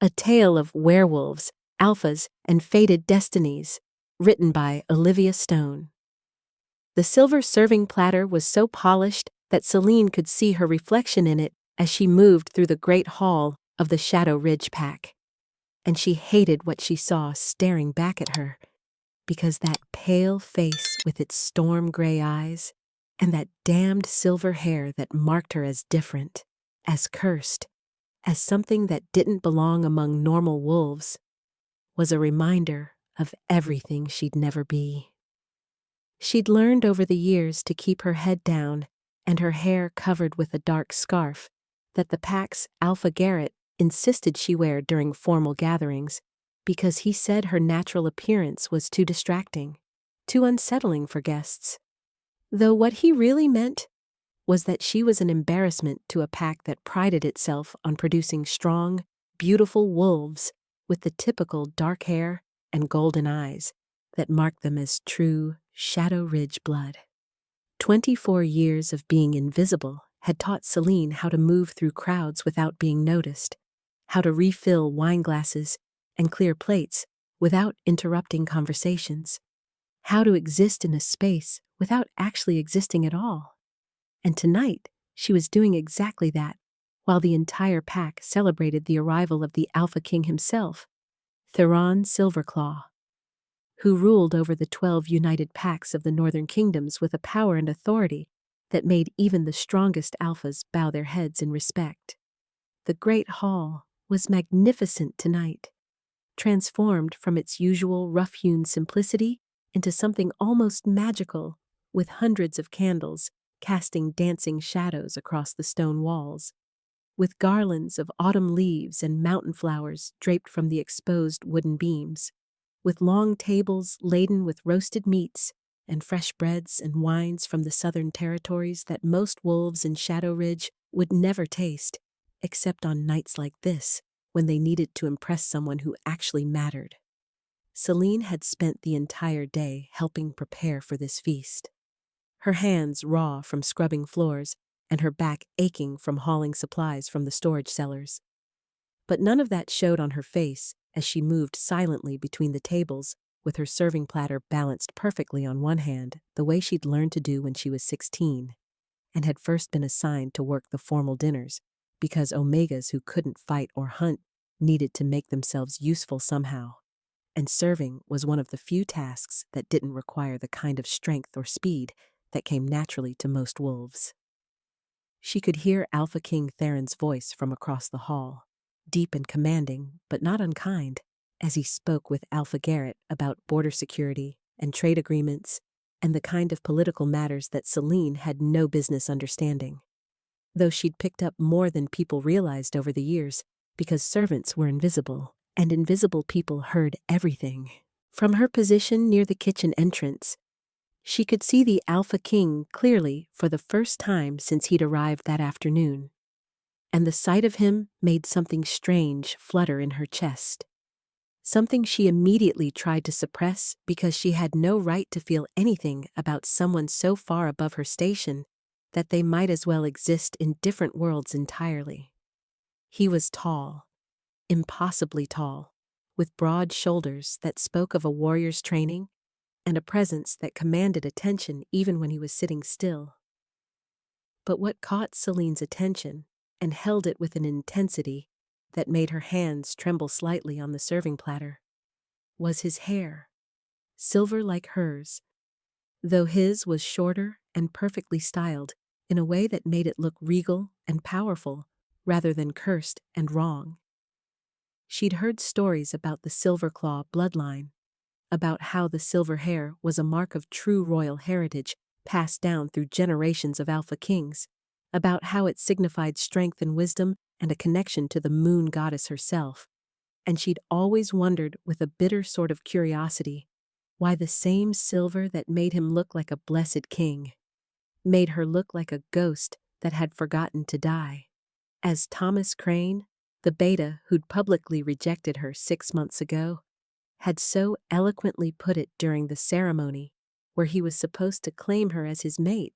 A Tale of Werewolves, Alphas, and Fated Destinies, written by Olivia Stone. The silver serving platter was so polished that Celine could see her reflection in it as she moved through the great hall of the Shadow Ridge Pack. And she hated what she saw staring back at her, because that pale face with its storm gray eyes, and that damned silver hair that marked her as different, as cursed, as something that didn't belong among normal wolves, was a reminder of everything she'd never be. She'd learned over the years to keep her head down and her hair covered with a dark scarf that the pack's Alpha Garrett insisted she wear during formal gatherings, because he said her natural appearance was too distracting, too unsettling for guests. Though what he really meant was that she was an embarrassment to a pack that prided itself on producing strong, beautiful wolves with the typical dark hair and golden eyes that marked them as true Shadow Ridge blood. 24 years of being invisible had taught Celine how to move through crowds without being noticed, how to refill wine glasses and clear plates without interrupting conversations, how to exist in a space without actually existing at all. And tonight, she was doing exactly that, while the entire pack celebrated the arrival of the Alpha King himself, Theron Silverclaw, who ruled over the 12 united packs of the Northern Kingdoms with a power and authority that made even the strongest alphas bow their heads in respect. The Great Hall was magnificent tonight, transformed from its usual rough-hewn simplicity into something almost magical, with hundreds of candles casting dancing shadows across the stone walls, with garlands of autumn leaves and mountain flowers draped from the exposed wooden beams, with long tables laden with roasted meats and fresh breads and wines from the southern territories that most wolves in Shadow Ridge would never taste, except on nights like this, when they needed to impress someone who actually mattered. Celine had spent the entire day helping prepare for this feast, her hands raw from scrubbing floors and her back aching from hauling supplies from the storage cellars. But none of that showed on her face as she moved silently between the tables with her serving platter balanced perfectly on one hand, the way she'd learned to do when she was 16, and had first been assigned to work the formal dinners, because Omegas who couldn't fight or hunt needed to make themselves useful somehow, and serving was one of the few tasks that didn't require the kind of strength or speed that came naturally to most wolves. She could hear Alpha King Theron's voice from across the hall, deep and commanding, but not unkind, as he spoke with Alpha Garrett about border security and trade agreements and the kind of political matters that Celine had no business understanding, though she'd picked up more than people realized over the years, because servants were invisible, and invisible people heard everything. From her position near the kitchen entrance, she could see the Alpha King clearly for the first time since he'd arrived that afternoon, and the sight of him made something strange flutter in her chest, something she immediately tried to suppress because she had no right to feel anything about someone so far above her station that they might as well exist in different worlds entirely. He was tall, impossibly tall, with broad shoulders that spoke of a warrior's training, and a presence that commanded attention even when he was sitting still. But what caught Celine's attention, and held it with an intensity that made her hands tremble slightly on the serving platter, was his hair, silver like hers, though his was shorter and perfectly styled in a way that made it look regal and powerful rather than cursed and wrong. She'd heard stories about the Silverclaw bloodline, about how the silver hair was a mark of true royal heritage passed down through generations of Alpha Kings, about how it signified strength and wisdom and a connection to the moon goddess herself, and she'd always wondered with a bitter sort of curiosity why the same silver that made him look like a blessed king made her look like a ghost that had forgotten to die, as Thomas Crane, the beta who'd publicly rejected her 6 months ago, had so eloquently put it during the ceremony where he was supposed to claim her as his mate,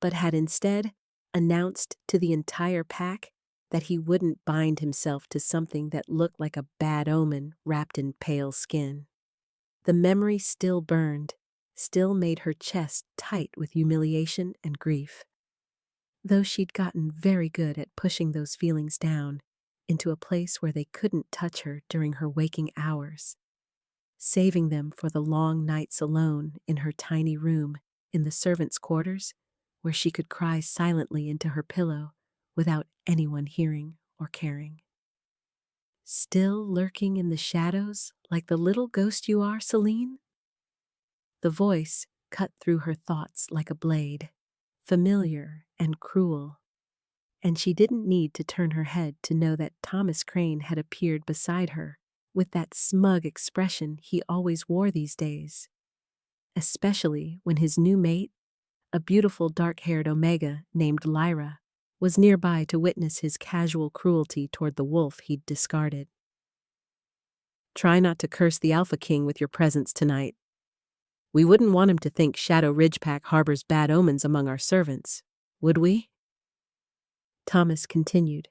but had instead announced to the entire pack that he wouldn't bind himself to something that looked like a bad omen wrapped in pale skin. The memory still burned, still made her chest tight with humiliation and grief. Though she'd gotten very good at pushing those feelings down into a place where they couldn't touch her during her waking hours, saving them for the long nights alone in her tiny room in the servants' quarters, where she could cry silently into her pillow without anyone hearing or caring. Still lurking in the shadows like the little ghost you are, Celine? The voice cut through her thoughts like a blade, familiar and cruel, and she didn't need to turn her head to know that Thomas Crane had appeared beside her with that smug expression he always wore these days, especially when his new mate, a beautiful dark-haired Omega named Lyra, was nearby to witness his casual cruelty toward the wolf he'd discarded. "Try not to curse the Alpha King with your presence tonight. We wouldn't want him to think Shadow Ridge Pack harbors bad omens among our servants, would we?" Thomas continued,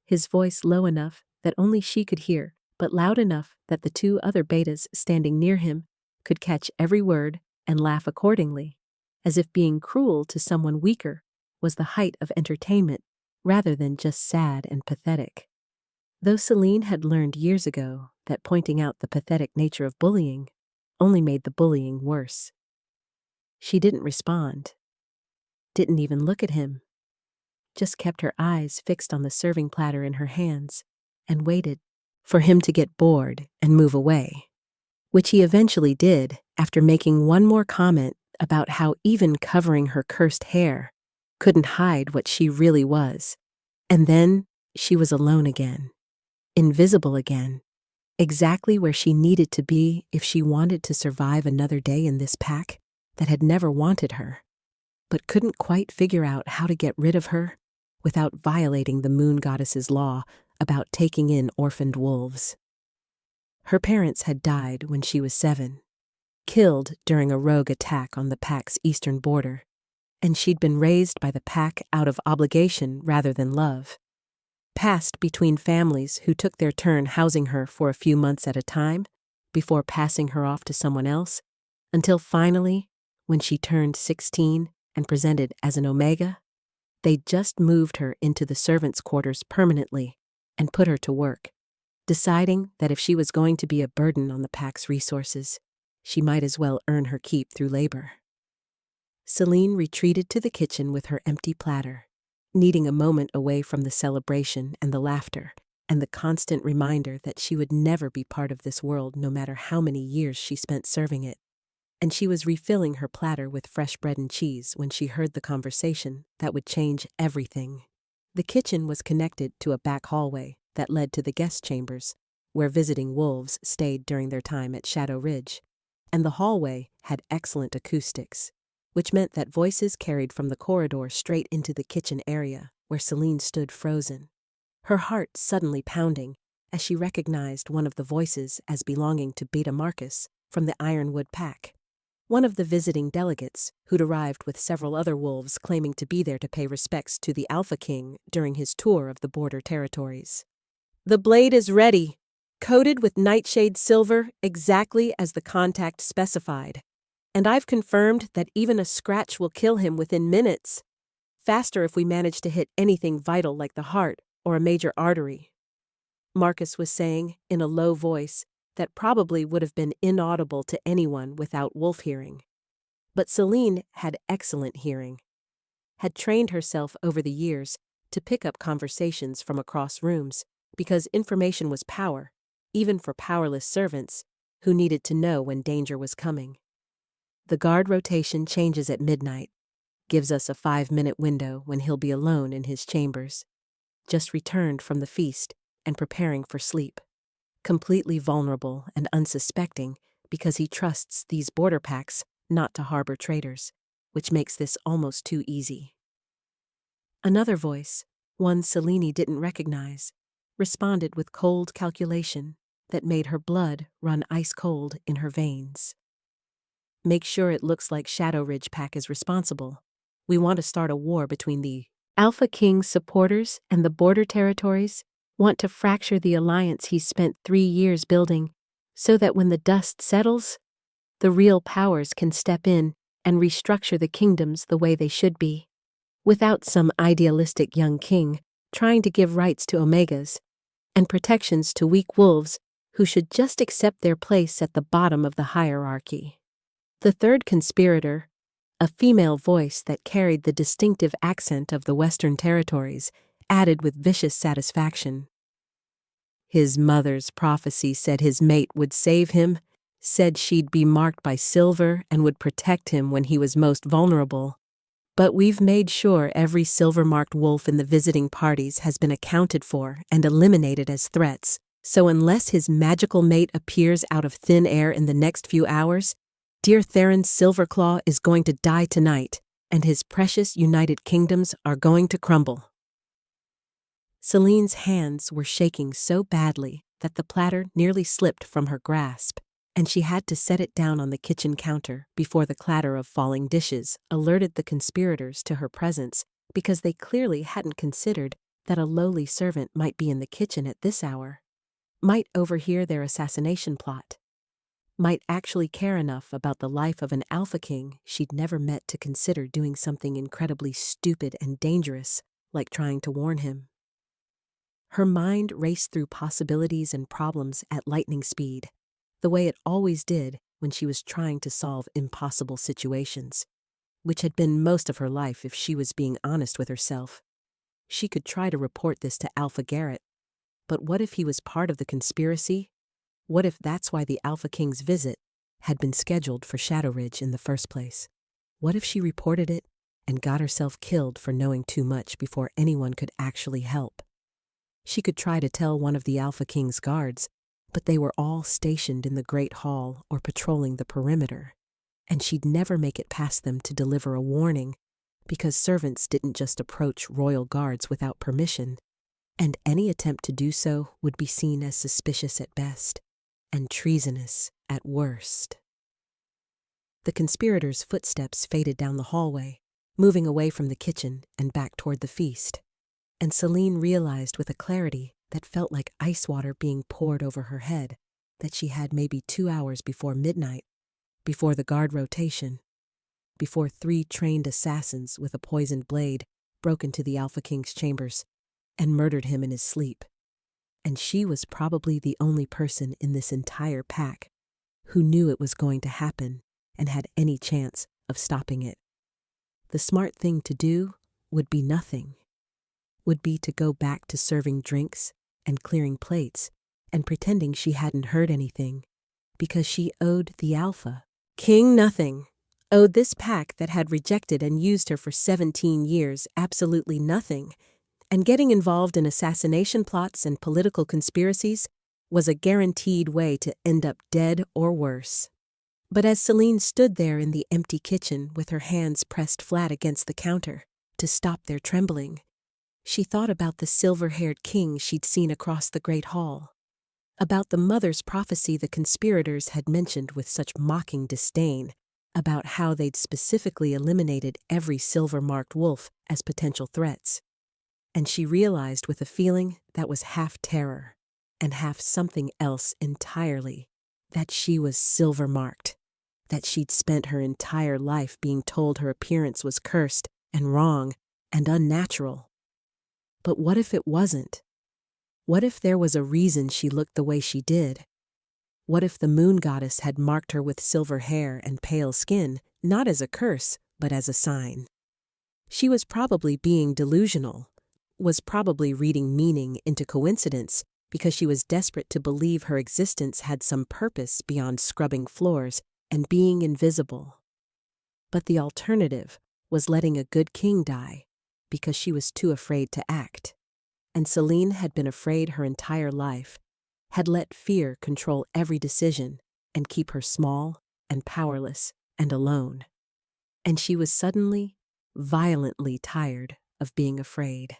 his voice low enough that only she could hear, but loud enough that the two other betas standing near him could catch every word and laugh accordingly, as if being cruel to someone weaker was the height of entertainment rather than just sad and pathetic. Though Celine had learned years ago that pointing out the pathetic nature of bullying only made the bullying worse. She didn't respond, didn't even look at him, just kept her eyes fixed on the serving platter in her hands and waited for him to get bored and move away, which he eventually did after making one more comment about how even covering her cursed hair couldn't hide what she really was. And then she was alone again, invisible again, exactly where she needed to be if she wanted to survive another day in this pack that had never wanted her, but couldn't quite figure out how to get rid of her without violating the moon goddess's law about taking in orphaned wolves. Her parents had died when she was 7, killed during a rogue attack on the pack's eastern border, and she'd been raised by the pack out of obligation rather than love, passed between families who took their turn housing her for a few months at a time before passing her off to someone else, until finally, when she turned 16 and presented as an Omega, they just moved her into the servants' quarters permanently and put her to work, deciding that if she was going to be a burden on the pack's resources, she might as well earn her keep through labor. Celine retreated to the kitchen with her empty platter, needing a moment away from the celebration and the laughter and the constant reminder that she would never be part of this world no matter how many years she spent serving it. And she was refilling her platter with fresh bread and cheese when she heard the conversation that would change everything. The kitchen was connected to a back hallway that led to the guest chambers, where visiting wolves stayed during their time at Shadow Ridge, and the hallway had excellent acoustics, which meant that voices carried from the corridor straight into the kitchen area, where Celine stood frozen, her heart suddenly pounding as she recognized one of the voices as belonging to Beta Marcus from the Ironwood Pack, one of the visiting delegates who'd arrived with several other wolves claiming to be there to pay respects to the Alpha King during his tour of the border territories. "The blade is ready, coated with nightshade silver exactly as the contact specified. And I've confirmed that even a scratch will kill him within minutes, faster if we manage to hit anything vital like the heart or a major artery," Marcus was saying in a low voice that probably would have been inaudible to anyone without wolf hearing. But Celine had excellent hearing, had trained herself over the years to pick up conversations from across rooms because information was power, even for powerless servants who needed to know when danger was coming. The guard rotation changes at midnight, gives us a 5-minute window when he'll be alone in his chambers, just returned from the feast and preparing for sleep, completely vulnerable and unsuspecting because he trusts these border packs not to harbor traitors, which makes this almost too easy. Another voice, one Celine didn't recognize, responded with cold calculation that made her blood run ice cold in her veins. "Make sure it looks like Shadow Ridge Pack is responsible. We want to start a war between the Alpha King's supporters and the border territories want to fracture the alliance he's spent 3 years building, so that when the dust settles, the real powers can step in and restructure the kingdoms the way they should be, without some idealistic young king trying to give rights to omegas and protections to weak wolves who should just accept their place at the bottom of the hierarchy. The third conspirator, a female voice that carried the distinctive accent of the Western Territories, added with vicious satisfaction. His mother's prophecy said his mate would save him, said she'd be marked by silver and would protect him when he was most vulnerable. But we've made sure every silver-marked wolf in the visiting parties has been accounted for and eliminated as threats, so unless his magical mate appears out of thin air in the next few hours, dear Theron Silverclaw is going to die tonight, and his precious United Kingdoms are going to crumble. Celine's hands were shaking so badly that the platter nearly slipped from her grasp, and she had to set it down on the kitchen counter before the clatter of falling dishes alerted the conspirators to her presence, because they clearly hadn't considered that a lowly servant might be in the kitchen at this hour, might overhear their assassination plot, might actually care enough about the life of an Alpha King she'd never met to consider doing something incredibly stupid and dangerous, like trying to warn him. Her mind raced through possibilities and problems at lightning speed, the way it always did when she was trying to solve impossible situations, which had been most of her life if she was being honest with herself. She could try to report this to Alpha Garrett, but what if he was part of the conspiracy? What if that's why the Alpha King's visit had been scheduled for Shadow Ridge in the first place? What if she reported it and got herself killed for knowing too much before anyone could actually help? She could try to tell one of the Alpha King's guards, but they were all stationed in the Great Hall or patrolling the perimeter, and she'd never make it past them to deliver a warning, because servants didn't just approach royal guards without permission, and any attempt to do so would be seen as suspicious at best and treasonous at worst. The conspirators' footsteps faded down the hallway, moving away from the kitchen and back toward the feast, and Celine realized with a clarity that felt like ice water being poured over her head that she had maybe 2 hours before midnight, before the guard rotation, before 3 trained assassins with a poisoned blade broke into the Alpha King's chambers and murdered him in his sleep. And she was probably the only person in this entire pack who knew it was going to happen and had any chance of stopping it. The smart thing to do would be nothing, would be to go back to serving drinks and clearing plates and pretending she hadn't heard anything, because she owed the Alpha King nothing, owed this pack that had rejected and used her for 17 years absolutely nothing, and getting involved in assassination plots and political conspiracies was a guaranteed way to end up dead or worse. But as Celine stood there in the empty kitchen with her hands pressed flat against the counter to stop their trembling, she thought about the silver-haired king she'd seen across the Great Hall, about the mother's prophecy the conspirators had mentioned with such mocking disdain, about how they'd specifically eliminated every silver-marked wolf as potential threats. And she realized with a feeling that was half terror and half something else entirely, that she was silver-marked, that she'd spent her entire life being told her appearance was cursed and wrong and unnatural. But what if it wasn't? What if there was a reason she looked the way she did? What if the moon goddess had marked her with silver hair and pale skin, not as a curse, but as a sign? She was probably being delusional, was probably reading meaning into coincidence because she was desperate to believe her existence had some purpose beyond scrubbing floors and being invisible. But the alternative was letting a good king die because she was too afraid to act. And Celine had been afraid her entire life, had let fear control every decision and keep her small and powerless and alone. And she was suddenly, violently tired of being afraid.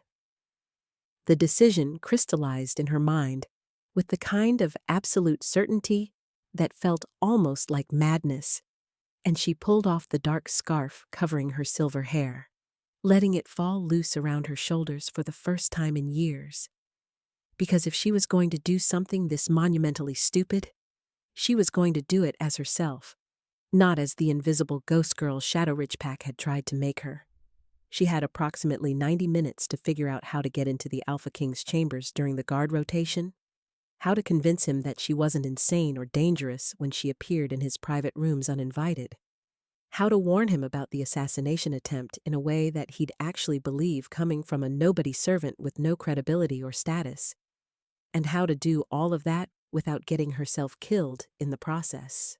The decision crystallized in her mind with the kind of absolute certainty that felt almost like madness, and she pulled off the dark scarf covering her silver hair. letting it fall loose around her shoulders for the first time in years. Because if she was going to do something this monumentally stupid, she was going to do it as herself, not as the invisible ghost girl Shadow Ridgepack had tried to make her. She had approximately 90 minutes to figure out how to get into the Alpha King's chambers during the guard rotation, how to convince him that she wasn't insane or dangerous when she appeared in his private rooms uninvited, how to warn him about the assassination attempt in a way that he'd actually believe coming from a nobody servant with no credibility or status, and how to do all of that without getting herself killed in the process.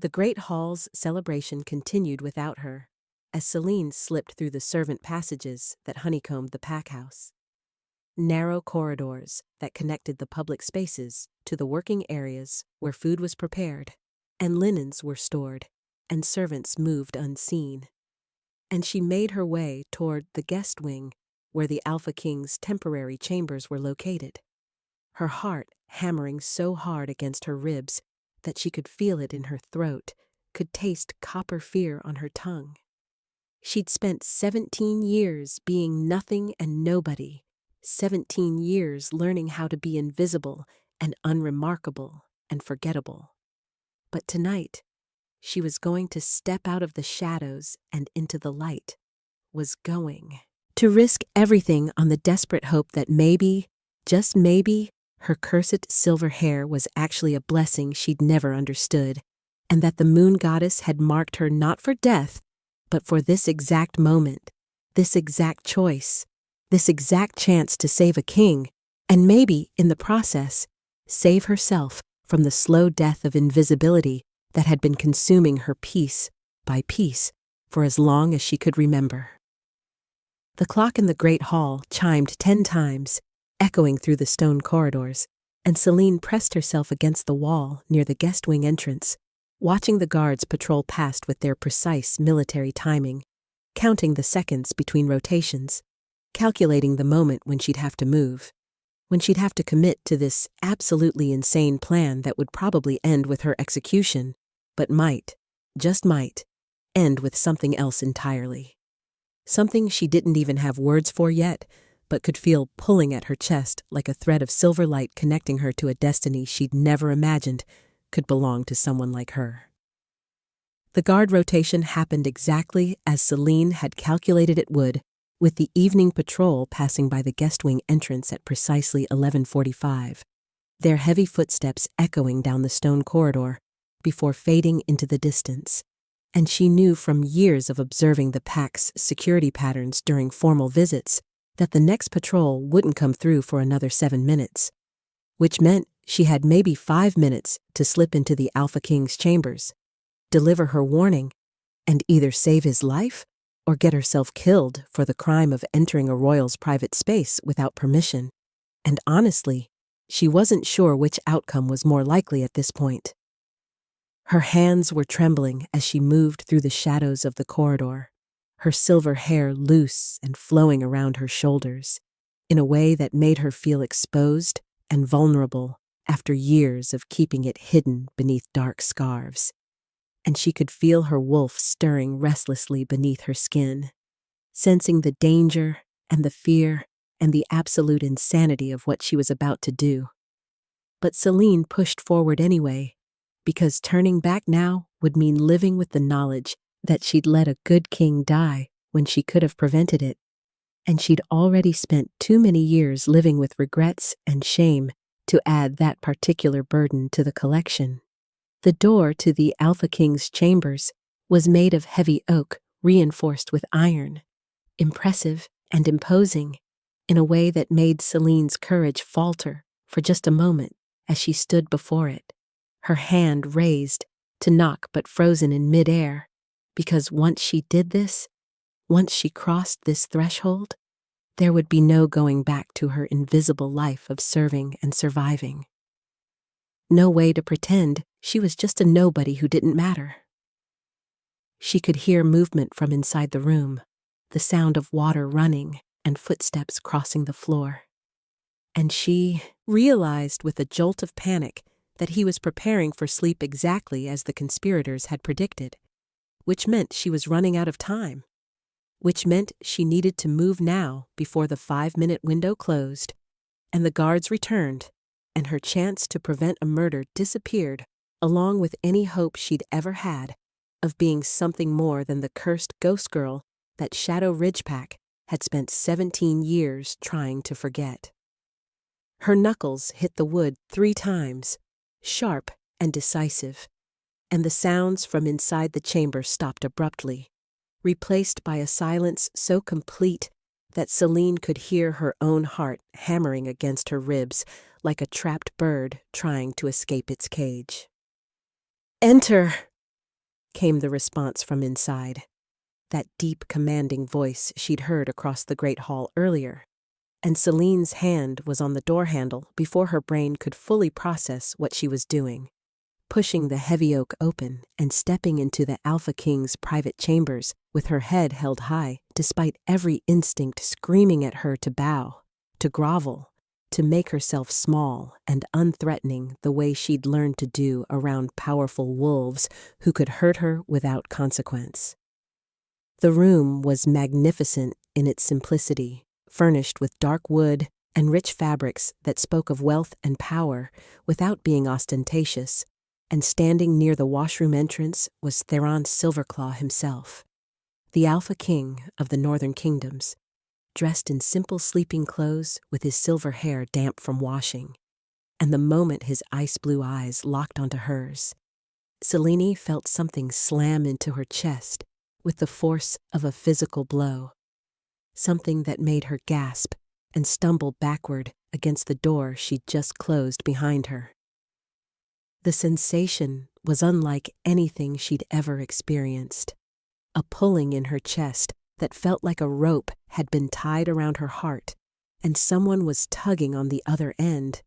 The Great Hall's celebration continued without her, as Selene slipped through the servant passages that honeycombed the pack house. Narrow corridors that connected the public spaces to the working areas where food was prepared, and linens were stored, and servants moved unseen. And she made her way toward the guest wing where the Alpha King's temporary chambers were located, her heart hammering so hard against her ribs that she could feel it in her throat, could taste copper fear on her tongue. She'd spent 17 years being nothing and nobody, 17 years learning how to be invisible and unremarkable and forgettable. But tonight, she was going to step out of the shadows and into the light, was going to risk everything on the desperate hope that maybe, just maybe, her cursed silver hair was actually a blessing she'd never understood, and that the moon goddess had marked her not for death, but for this exact moment, this exact choice, this exact chance to save a king, and maybe, in the process, save herself from the slow death of invisibility that had been consuming her piece by piece for as long as she could remember. The clock in the Great Hall chimed 10 times, echoing through the stone corridors, and Selene pressed herself against the wall near the guest wing entrance, watching the guards patrol past with their precise military timing, counting the seconds between rotations, calculating the moment when she'd have to move, when she'd have to commit to this absolutely insane plan that would probably end with her execution, but might, just might, end with something else entirely. Something she didn't even have words for yet, but could feel pulling at her chest like a thread of silver light connecting her to a destiny she'd never imagined could belong to someone like her. The guard rotation happened exactly as Selene had calculated it would, with the evening patrol passing by the guest wing entrance at precisely 11:45, their heavy footsteps echoing down the stone corridor before fading into the distance. And she knew from years of observing the pack's security patterns during formal visits that the next patrol wouldn't come through for another 7 minutes, which meant she had maybe 5 minutes to slip into the Alpha King's chambers, deliver her warning, and either save his life or get herself killed for the crime of entering a royal's private space without permission. And honestly, she wasn't sure which outcome was more likely at this point. Her hands were trembling as she moved through the shadows of the corridor, her silver hair loose and flowing around her shoulders, in a way that made her feel exposed and vulnerable after years of keeping it hidden beneath dark scarves. And she could feel her wolf stirring restlessly beneath her skin, sensing the danger and the fear and the absolute insanity of what she was about to do. But Selene pushed forward anyway, because turning back now would mean living with the knowledge that she'd let a good king die when she could have prevented it, and she'd already spent too many years living with regrets and shame to add that particular burden to the collection. The door to the Alpha King's chambers was made of heavy oak reinforced with iron, impressive and imposing, in a way that made Selene's courage falter for just a moment as she stood before it, her hand raised to knock but frozen in midair, because once she did this, once she crossed this threshold, there would be no going back to her invisible life of serving and surviving. No way to pretend she was just a nobody who didn't matter. She could hear movement from inside the room, the sound of water running and footsteps crossing the floor. And she realized with a jolt of panic that he was preparing for sleep exactly as the conspirators had predicted, which meant she was running out of time. which meant she needed to move now before the 5-minute window closed, and the guards returned, and her chance to prevent a murder disappeared, along with any hope she'd ever had of being something more than the cursed ghost girl that Shadow Ridgepack had spent 17 years trying to forget. Her knuckles hit the wood 3 times, sharp and decisive, and the sounds from inside the chamber stopped abruptly, replaced by a silence so complete that Celine could hear her own heart hammering against her ribs like a trapped bird trying to escape its cage. "Enter!" came the response from inside, that deep, commanding voice she'd heard across the great hall earlier, and Celine's hand was on the door handle before her brain could fully process what she was doing, pushing the heavy oak open and stepping into the Alpha King's private chambers with her head held high despite every instinct screaming at her to bow, to grovel, to make herself small and unthreatening the way she'd learned to do around powerful wolves who could hurt her without consequence. The room was magnificent in its simplicity, furnished with dark wood and rich fabrics that spoke of wealth and power without being ostentatious, and standing near the washroom entrance was Theron Silverclaw himself, the Alpha King of the Northern Kingdoms, dressed in simple sleeping clothes with his silver hair damp from washing, and the moment his ice-blue eyes locked onto hers, Celine felt something slam into her chest with the force of a physical blow, something that made her gasp and stumble backward against the door she'd just closed behind her. The sensation was unlike anything she'd ever experienced, a pulling in her chest that felt like a rope had been tied around her heart, and someone was tugging on the other end,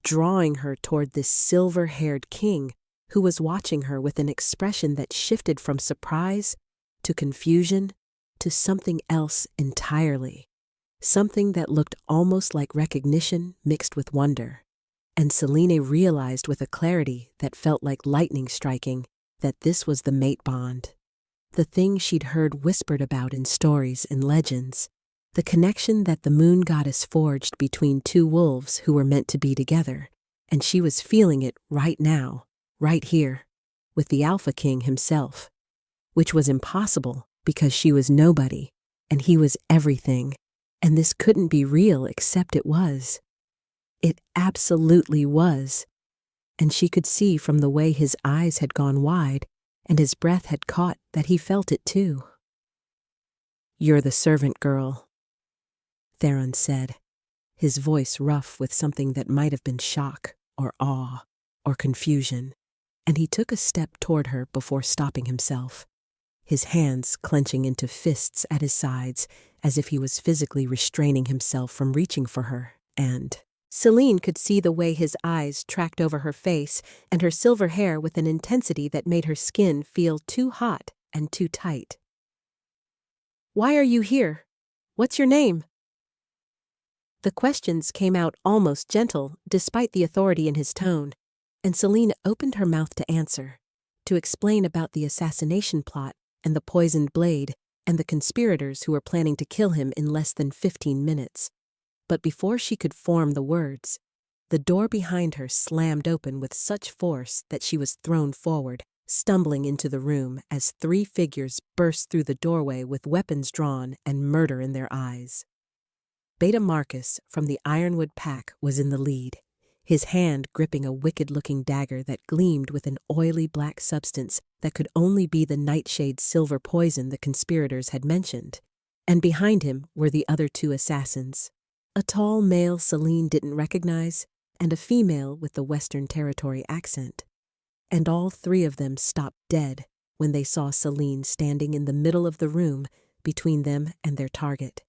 drawing her toward this silver-haired king who was watching her with an expression that shifted from surprise to confusion to something else entirely, something that looked almost like recognition mixed with wonder. And Celine realized with a clarity that felt like lightning striking that this was the mate bond, the thing she'd heard whispered about in stories and legends, the connection that the moon goddess forged between 2 wolves who were meant to be together, and she was feeling it right now, right here, with the Alpha King himself, which was impossible because she was nobody, and he was everything, and this couldn't be real except it was. It absolutely was, and she could see from the way his eyes had gone wide and his breath had caught that he felt it too. "You're the servant girl," Theron said, his voice rough with something that might have been shock or awe or confusion, and he took a step toward her before stopping himself, his hands clenching into fists at his sides as if he was physically restraining himself from reaching for her, and Celine could see the way his eyes tracked over her face and her silver hair with an intensity that made her skin feel too hot and too tight. "Why are you here? What's your name?" The questions came out almost gentle, despite the authority in his tone, and Celine opened her mouth to answer, to explain about the assassination plot and the poisoned blade and the conspirators who were planning to kill him in less than 15 minutes. But before she could form the words, the door behind her slammed open with such force that she was thrown forward, stumbling into the room as 3 figures burst through the doorway with weapons drawn and murder in their eyes. Beta Marcus from the Ironwood Pack was in the lead, his hand gripping a wicked-looking dagger that gleamed with an oily black substance that could only be the nightshade silver poison the conspirators had mentioned, and behind him were the other 2 assassins, a tall male Celine didn't recognize, and a female with the Western Territory accent. And all 3 of them stopped dead when they saw Celine standing in the middle of the room between them and their target,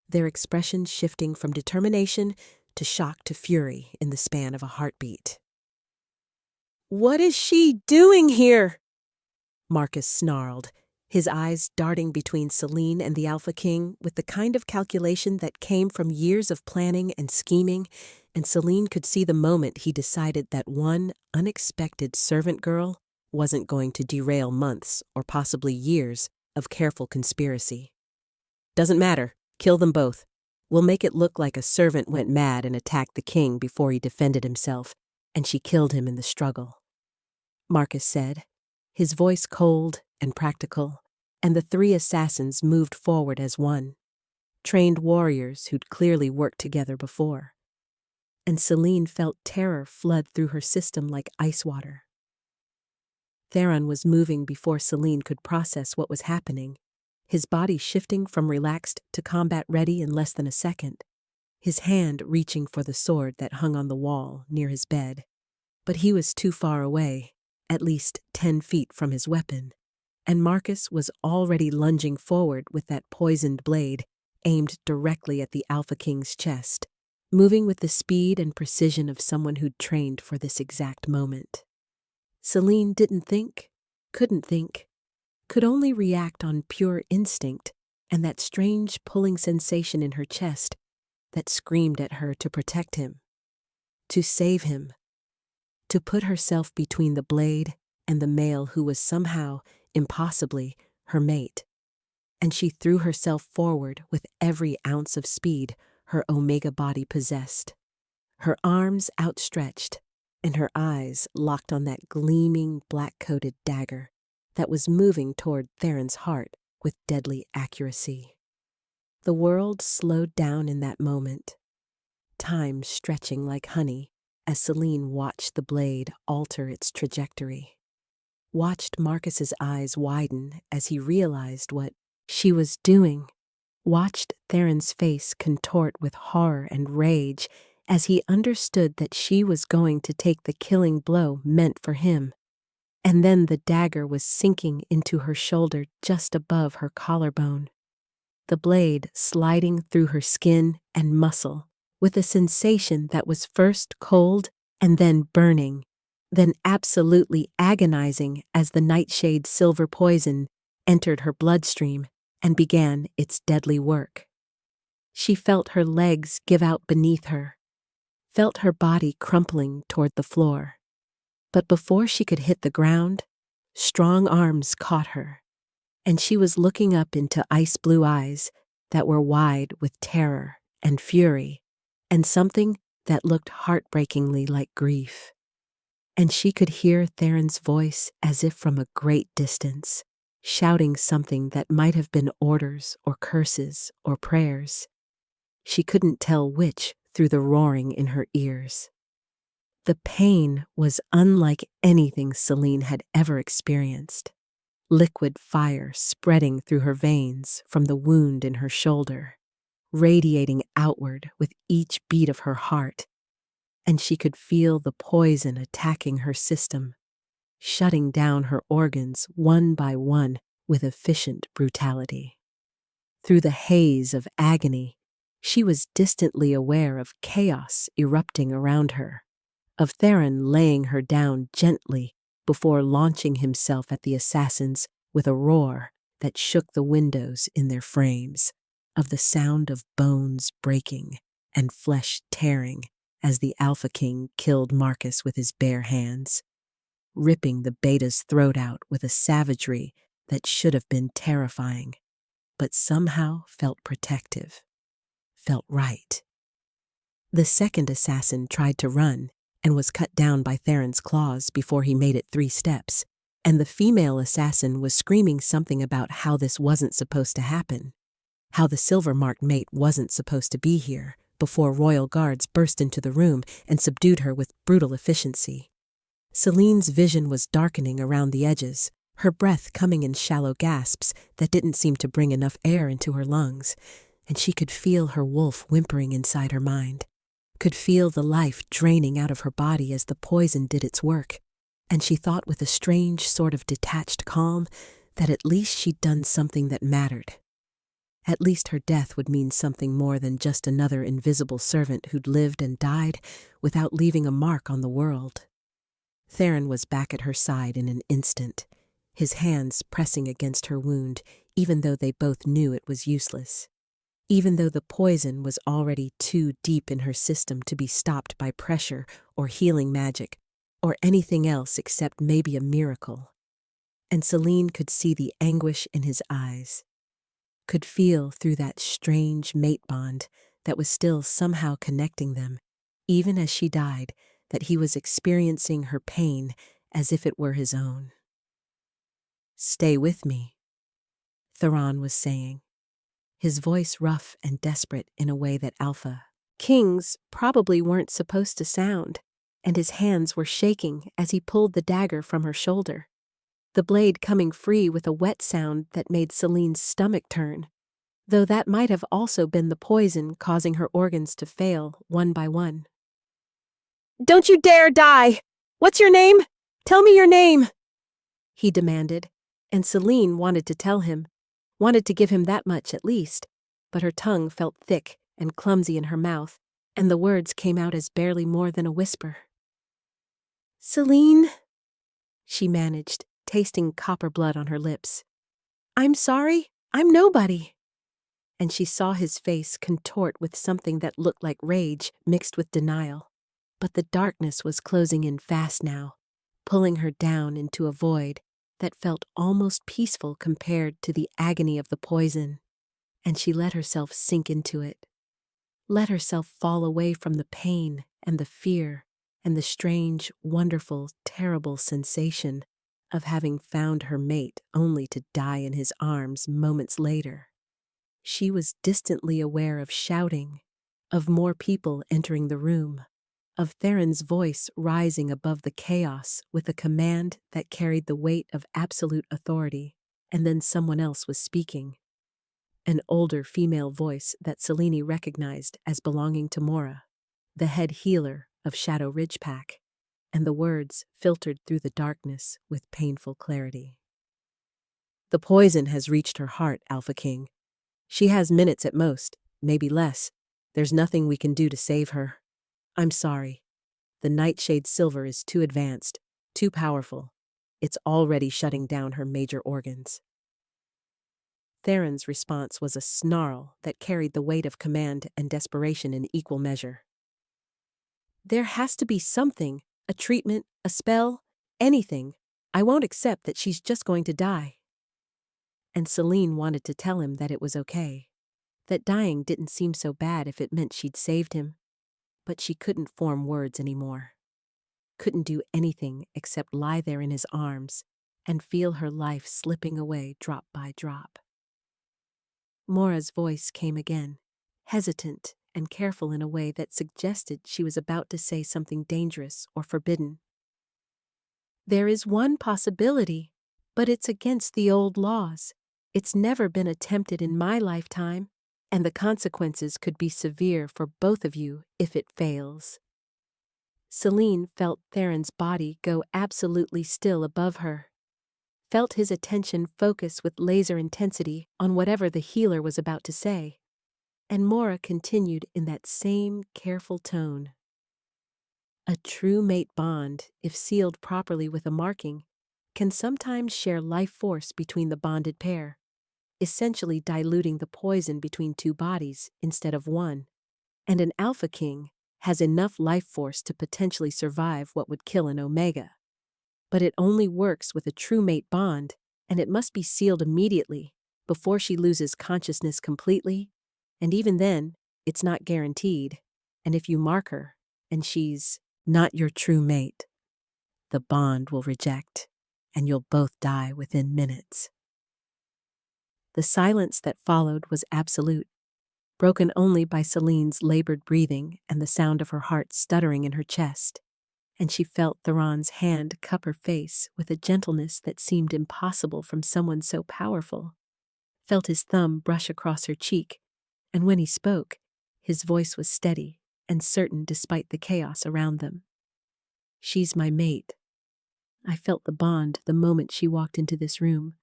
their expressions shifting from determination to shock to fury in the span of a heartbeat. "What is she doing here?" Marcus snarled, his eyes darting between Celine and the Alpha King with the kind of calculation that came from years of planning and scheming, and Celine could see the moment he decided that one unexpected servant girl wasn't going to derail months or possibly years of careful conspiracy. Doesn't matter. Kill them both. We'll make it look like a servant went mad and attacked the king before he defended himself, and she killed him in the struggle," Marcus said, his voice cold and practical, and the three assassins moved forward as one, trained warriors who'd clearly worked together before. And Celine felt terror flood through her system like ice water. Theron was moving before Celine could process what was happening, his body shifting from relaxed to combat-ready in less than a second, his hand reaching for the sword that hung on the wall near his bed. But he was too far away, at least 10 feet from his weapon, and Marcus was already lunging forward with that poisoned blade aimed directly at the Alpha King's chest, moving with the speed and precision of someone who'd trained for this exact moment. Celine didn't think, couldn't think, could only react on pure instinct and that strange pulling sensation in her chest that screamed at her to protect him, to save him, to put herself between the blade and the male who was somehow, impossibly, her mate. And she threw herself forward with every ounce of speed her Omega body possessed, her arms outstretched and her eyes locked on that gleaming black-coated dagger that was moving toward Theron's heart with deadly accuracy. The world slowed down in that moment, time stretching like honey as Celine watched the blade alter its trajectory, watched Marcus's eyes widen as he realized what she was doing, watched Theron's face contort with horror and rage as he understood that she was going to take the killing blow meant for him. And then the dagger was sinking into her shoulder just above her collarbone, the blade sliding through her skin and muscle with a sensation that was first cold and then burning, then absolutely agonizing as the nightshade's silver poison entered her bloodstream and began its deadly work. She felt her legs give out beneath her, felt her body crumpling toward the floor. But before she could hit the ground, strong arms caught her, and she was looking up into ice-blue eyes that were wide with terror and fury, and something that looked heartbreakingly like grief. And she could hear Theron's voice as if from a great distance, shouting something that might have been orders or curses or prayers. She couldn't tell which through the roaring in her ears. The pain was unlike anything Celine had ever experienced. Liquid fire spreading through her veins from the wound in her shoulder, radiating outward with each beat of her heart, and she could feel the poison attacking her system, shutting down her organs one by one with efficient brutality. Through the haze of agony, she was distantly aware of chaos erupting around her, of Theron laying her down gently before launching himself at the assassins with a roar that shook the windows in their frames, of the sound of bones breaking and flesh tearing as the Alpha King killed Marcus with his bare hands, ripping the Beta's throat out with a savagery that should have been terrifying, but somehow felt protective, felt right. The second assassin tried to run and was cut down by Theron's claws before he made it 3 steps, and the female assassin was screaming something about how this wasn't supposed to happen, how the silver-marked mate wasn't supposed to be here, before royal guards burst into the room and subdued her with brutal efficiency. Celine's vision was darkening around the edges, her breath coming in shallow gasps that didn't seem to bring enough air into her lungs, and she could feel her wolf whimpering inside her mind, could feel the life draining out of her body as the poison did its work, and she thought with a strange sort of detached calm that at least she'd done something that mattered. At least her death would mean something more than just another invisible servant who'd lived and died without leaving a mark on the world. Theron was back at her side in an instant, his hands pressing against her wound, even though they both knew it was useless. Even though the poison was already too deep in her system to be stopped by pressure or healing magic, or anything else except maybe a miracle. And Celine could see the anguish in his eyes, could feel through that strange mate bond that was still somehow connecting them, even as she died, that he was experiencing her pain as if it were his own. "Stay with me," Theron was saying, his voice rough and desperate in a way that Alpha Kings probably weren't supposed to sound, and his hands were shaking as he pulled the dagger from her shoulder, the blade coming free with a wet sound that made Celine's stomach turn, though that might have also been the poison causing her organs to fail one by one. "Don't you dare die! What's your name? Tell me your name!" he demanded, and Celine wanted to tell him, wanted to give him that much at least, but her tongue felt thick and clumsy in her mouth, and the words came out as barely more than a whisper. "Celine," she managed, tasting copper blood on her lips. "I'm sorry, I'm nobody." And she saw his face contort with something that looked like rage mixed with denial. But the darkness was closing in fast now, pulling her down into a void that felt almost peaceful compared to the agony of the poison, and she let herself sink into it. Let herself fall away from the pain and the fear and the strange, wonderful, terrible sensation of having found her mate only to die in his arms moments later. She was distantly aware of shouting, of more people entering the room, of Theron's voice rising above the chaos with a command that carried the weight of absolute authority, and then someone else was speaking. An older female voice that Selene recognized as belonging to Mora, the head healer of Shadow Ridge Pack, and the words filtered through the darkness with painful clarity. "The poison has reached her heart, Alpha King. She has minutes at most, maybe less. There's nothing we can do to save her. I'm sorry. The Nightshade Silver is too advanced, too powerful. It's already shutting down her major organs." Theron's response was a snarl that carried the weight of command and desperation in equal measure. "There has to be something, a treatment, a spell, anything. I won't accept that she's just going to die." And Celine wanted to tell him that it was okay, that dying didn't seem so bad if it meant she'd saved him, but she couldn't form words anymore. Couldn't do anything except lie there in his arms and feel her life slipping away drop by drop. Mora's voice came again, hesitant and careful in a way that suggested she was about to say something dangerous or forbidden. "There is one possibility, but it's against the old laws. It's never been attempted in my lifetime, and the consequences could be severe for both of you if it fails." Celine felt Theron's body go absolutely still above her, felt his attention focus with laser intensity on whatever the healer was about to say, and Mora continued in that same careful tone. "A true mate bond, if sealed properly with a marking, can sometimes share life force between the bonded pair, essentially diluting the poison between two bodies instead of one, and an Alpha King has enough life force to potentially survive what would kill an Omega. But it only works with a true mate bond, and it must be sealed immediately, before she loses consciousness completely, and even then, it's not guaranteed, and if you mark her, and she's not your true mate, the bond will reject, and you'll both die within minutes." The silence that followed was absolute, broken only by Celine's labored breathing and the sound of her heart stuttering in her chest, and she felt Theron's hand cup her face with a gentleness that seemed impossible from someone so powerful, felt his thumb brush across her cheek, and when he spoke, his voice was steady and certain despite the chaos around them. "She's my mate. I felt the bond the moment she walked into this room.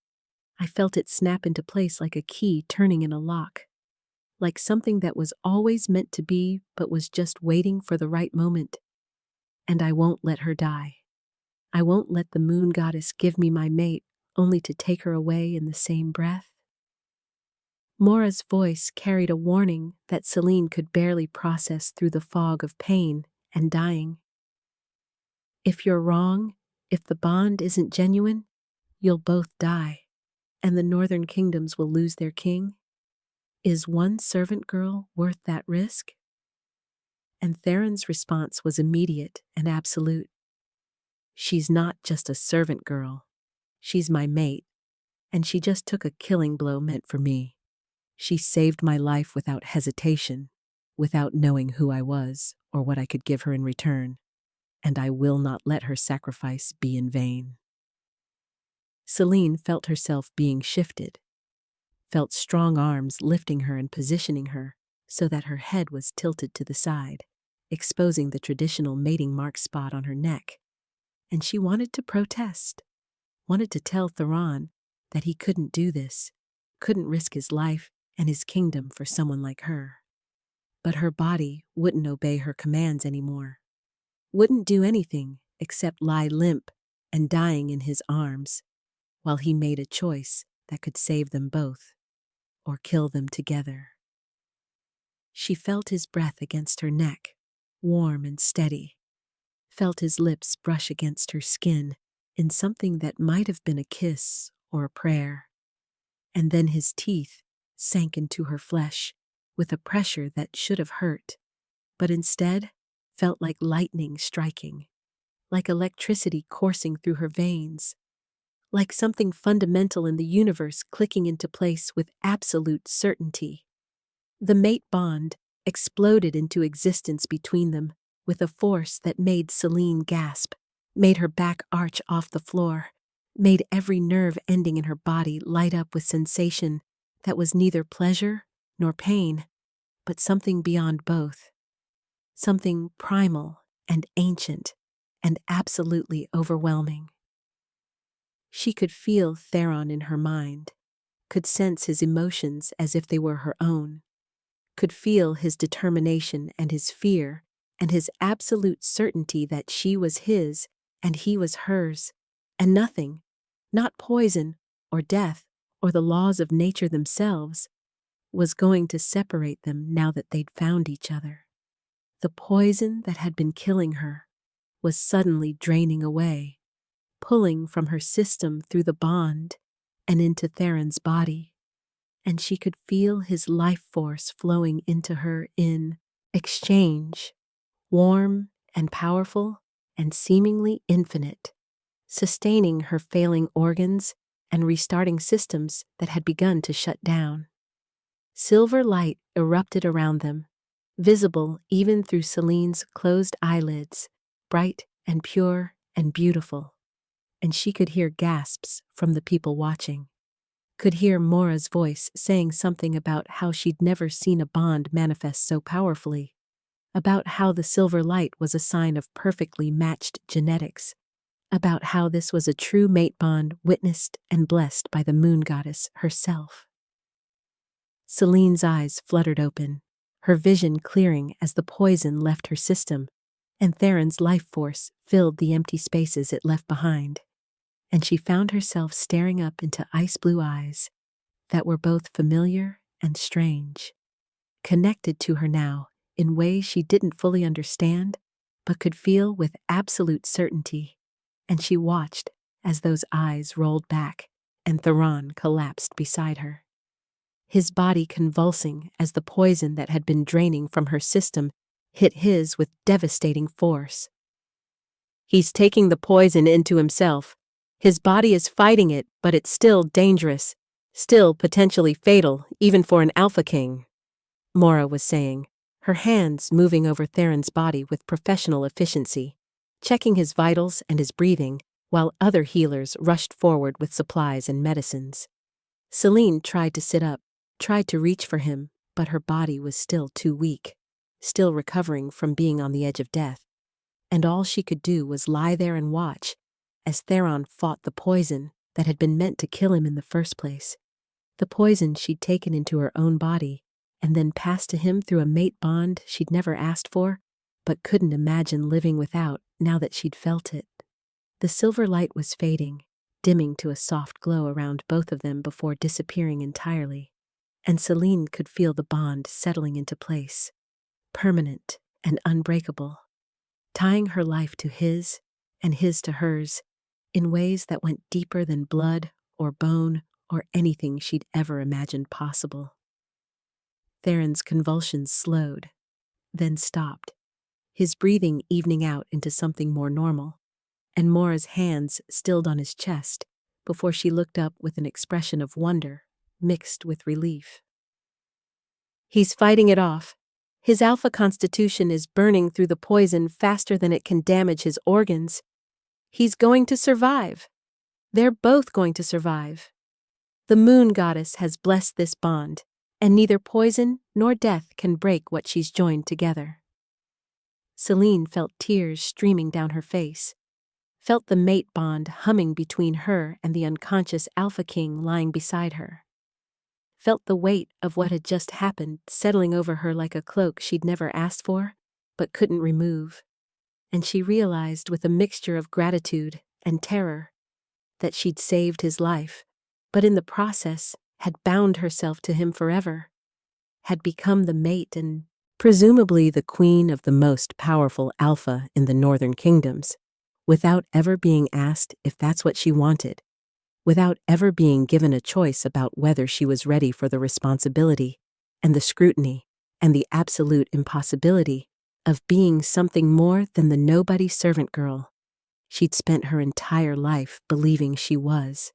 I felt it snap into place like a key turning in a lock, like something that was always meant to be but was just waiting for the right moment. And I won't let her die. I won't let the moon goddess give me my mate only to take her away in the same breath." Mora's voice carried a warning that Celine could barely process through the fog of pain and dying. "If you're wrong, if the bond isn't genuine, you'll both die, and the Northern Kingdoms will lose their king. Is one servant girl worth that risk? And Theron's response was immediate and absolute. She's not just a servant girl. She's my mate, and she just took a killing blow meant for me. She saved my life without hesitation, without knowing who I was or what I could give her in return, and I will not let her sacrifice be in vain. Selene felt herself being shifted, felt strong arms lifting her and positioning her so that her head was tilted to the side, exposing the traditional mating mark spot on her neck. And she wanted to protest, wanted to tell Theron that he couldn't do this, couldn't risk his life and his kingdom for someone like her. But her body wouldn't obey her commands anymore, wouldn't do anything except lie limp and dying in his arms, while he made a choice that could save them both, or kill them together. She felt his breath against her neck, warm and steady, felt his lips brush against her skin in something that might have been a kiss or a prayer, and then his teeth sank into her flesh with a pressure that should have hurt, but instead felt like lightning striking, like electricity coursing through her veins, like something fundamental in the universe clicking into place with absolute certainty. The mate bond exploded into existence between them with a force that made Selene gasp, made her back arch off the floor, made every nerve ending in her body light up with sensation that was neither pleasure nor pain, but something beyond both, something primal and ancient and absolutely overwhelming. She could feel Theron in her mind, could sense his emotions as if they were her own, could feel his determination and his fear and his absolute certainty that she was his and he was hers, and nothing, not poison or death or the laws of nature themselves, was going to separate them now that they'd found each other. The poison that had been killing her was suddenly draining away, pulling from her system through the bond and into Theron's body, and she could feel his life force flowing into her in exchange, warm and powerful and seemingly infinite, sustaining her failing organs and restarting systems that had begun to shut down. Silver light erupted around them, visible even through Selene's closed eyelids, bright and pure and beautiful, and she could hear gasps from the people watching. Could hear Mora's voice saying something about how she'd never seen a bond manifest so powerfully, about how the silver light was a sign of perfectly matched genetics, about how this was a true mate bond witnessed and blessed by the moon goddess herself. Selene's eyes fluttered open, her vision clearing as the poison left her system, and Theron's life force filled the empty spaces it left behind, and she found herself staring up into ice-blue eyes that were both familiar and strange, connected to her now in ways she didn't fully understand but could feel with absolute certainty, and she watched as those eyes rolled back and Theron collapsed beside her, his body convulsing as the poison that had been draining from her system hit his with devastating force. He's taking the poison into himself. His body is fighting it, but it's still dangerous, still potentially fatal, even for an Alpha King, Mora was saying, her hands moving over Theron's body with professional efficiency, checking his vitals and his breathing, while other healers rushed forward with supplies and medicines. Selene tried to sit up, tried to reach for him, but her body was still too weak, still recovering from being on the edge of death, and all she could do was lie there and watch as Theron fought the poison that had been meant to kill him in the first place, the poison she'd taken into her own body and then passed to him through a mate bond she'd never asked for, but couldn't imagine living without now that she'd felt it. The silver light was fading, dimming to a soft glow around both of them before disappearing entirely, and Selene could feel the bond settling into place, permanent and unbreakable, tying her life to his and his to hers in ways that went deeper than blood or bone or anything she'd ever imagined possible. Theron's convulsions slowed, then stopped, his breathing evening out into something more normal, and Mora's hands stilled on his chest before she looked up with an expression of wonder mixed with relief. He's fighting it off. His alpha constitution is burning through the poison faster than it can damage his organs. He's going to survive. They're both going to survive. The moon goddess has blessed this bond, and neither poison nor death can break what she's joined together. Selene felt tears streaming down her face, felt the mate bond humming between her and the unconscious Alpha King lying beside her, felt the weight of what had just happened settling over her like a cloak she'd never asked for, but couldn't remove, and she realized with a mixture of gratitude and terror that she'd saved his life, but in the process had bound herself to him forever, had become the mate and presumably the queen of the most powerful alpha in the northern kingdoms, without ever being asked if that's what she wanted, without ever being given a choice about whether she was ready for the responsibility and the scrutiny and the absolute impossibility of being something more than the nobody servant girl she'd spent her entire life believing she was.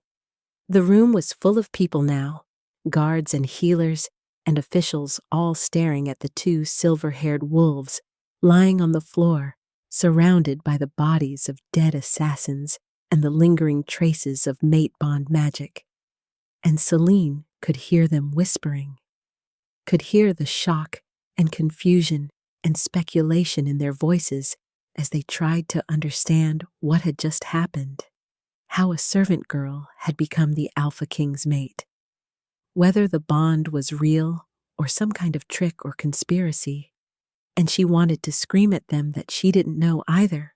The room was full of people now, guards and healers and officials all staring at the two silver-haired wolves lying on the floor, surrounded by the bodies of dead assassins and the lingering traces of mate bond magic. And Selene could hear them whispering, could hear the shock and confusion and speculation in their voices as they tried to understand what had just happened, how a servant girl had become the Alpha King's mate. Whether the bond was real or some kind of trick or conspiracy, and she wanted to scream at them that she didn't know either,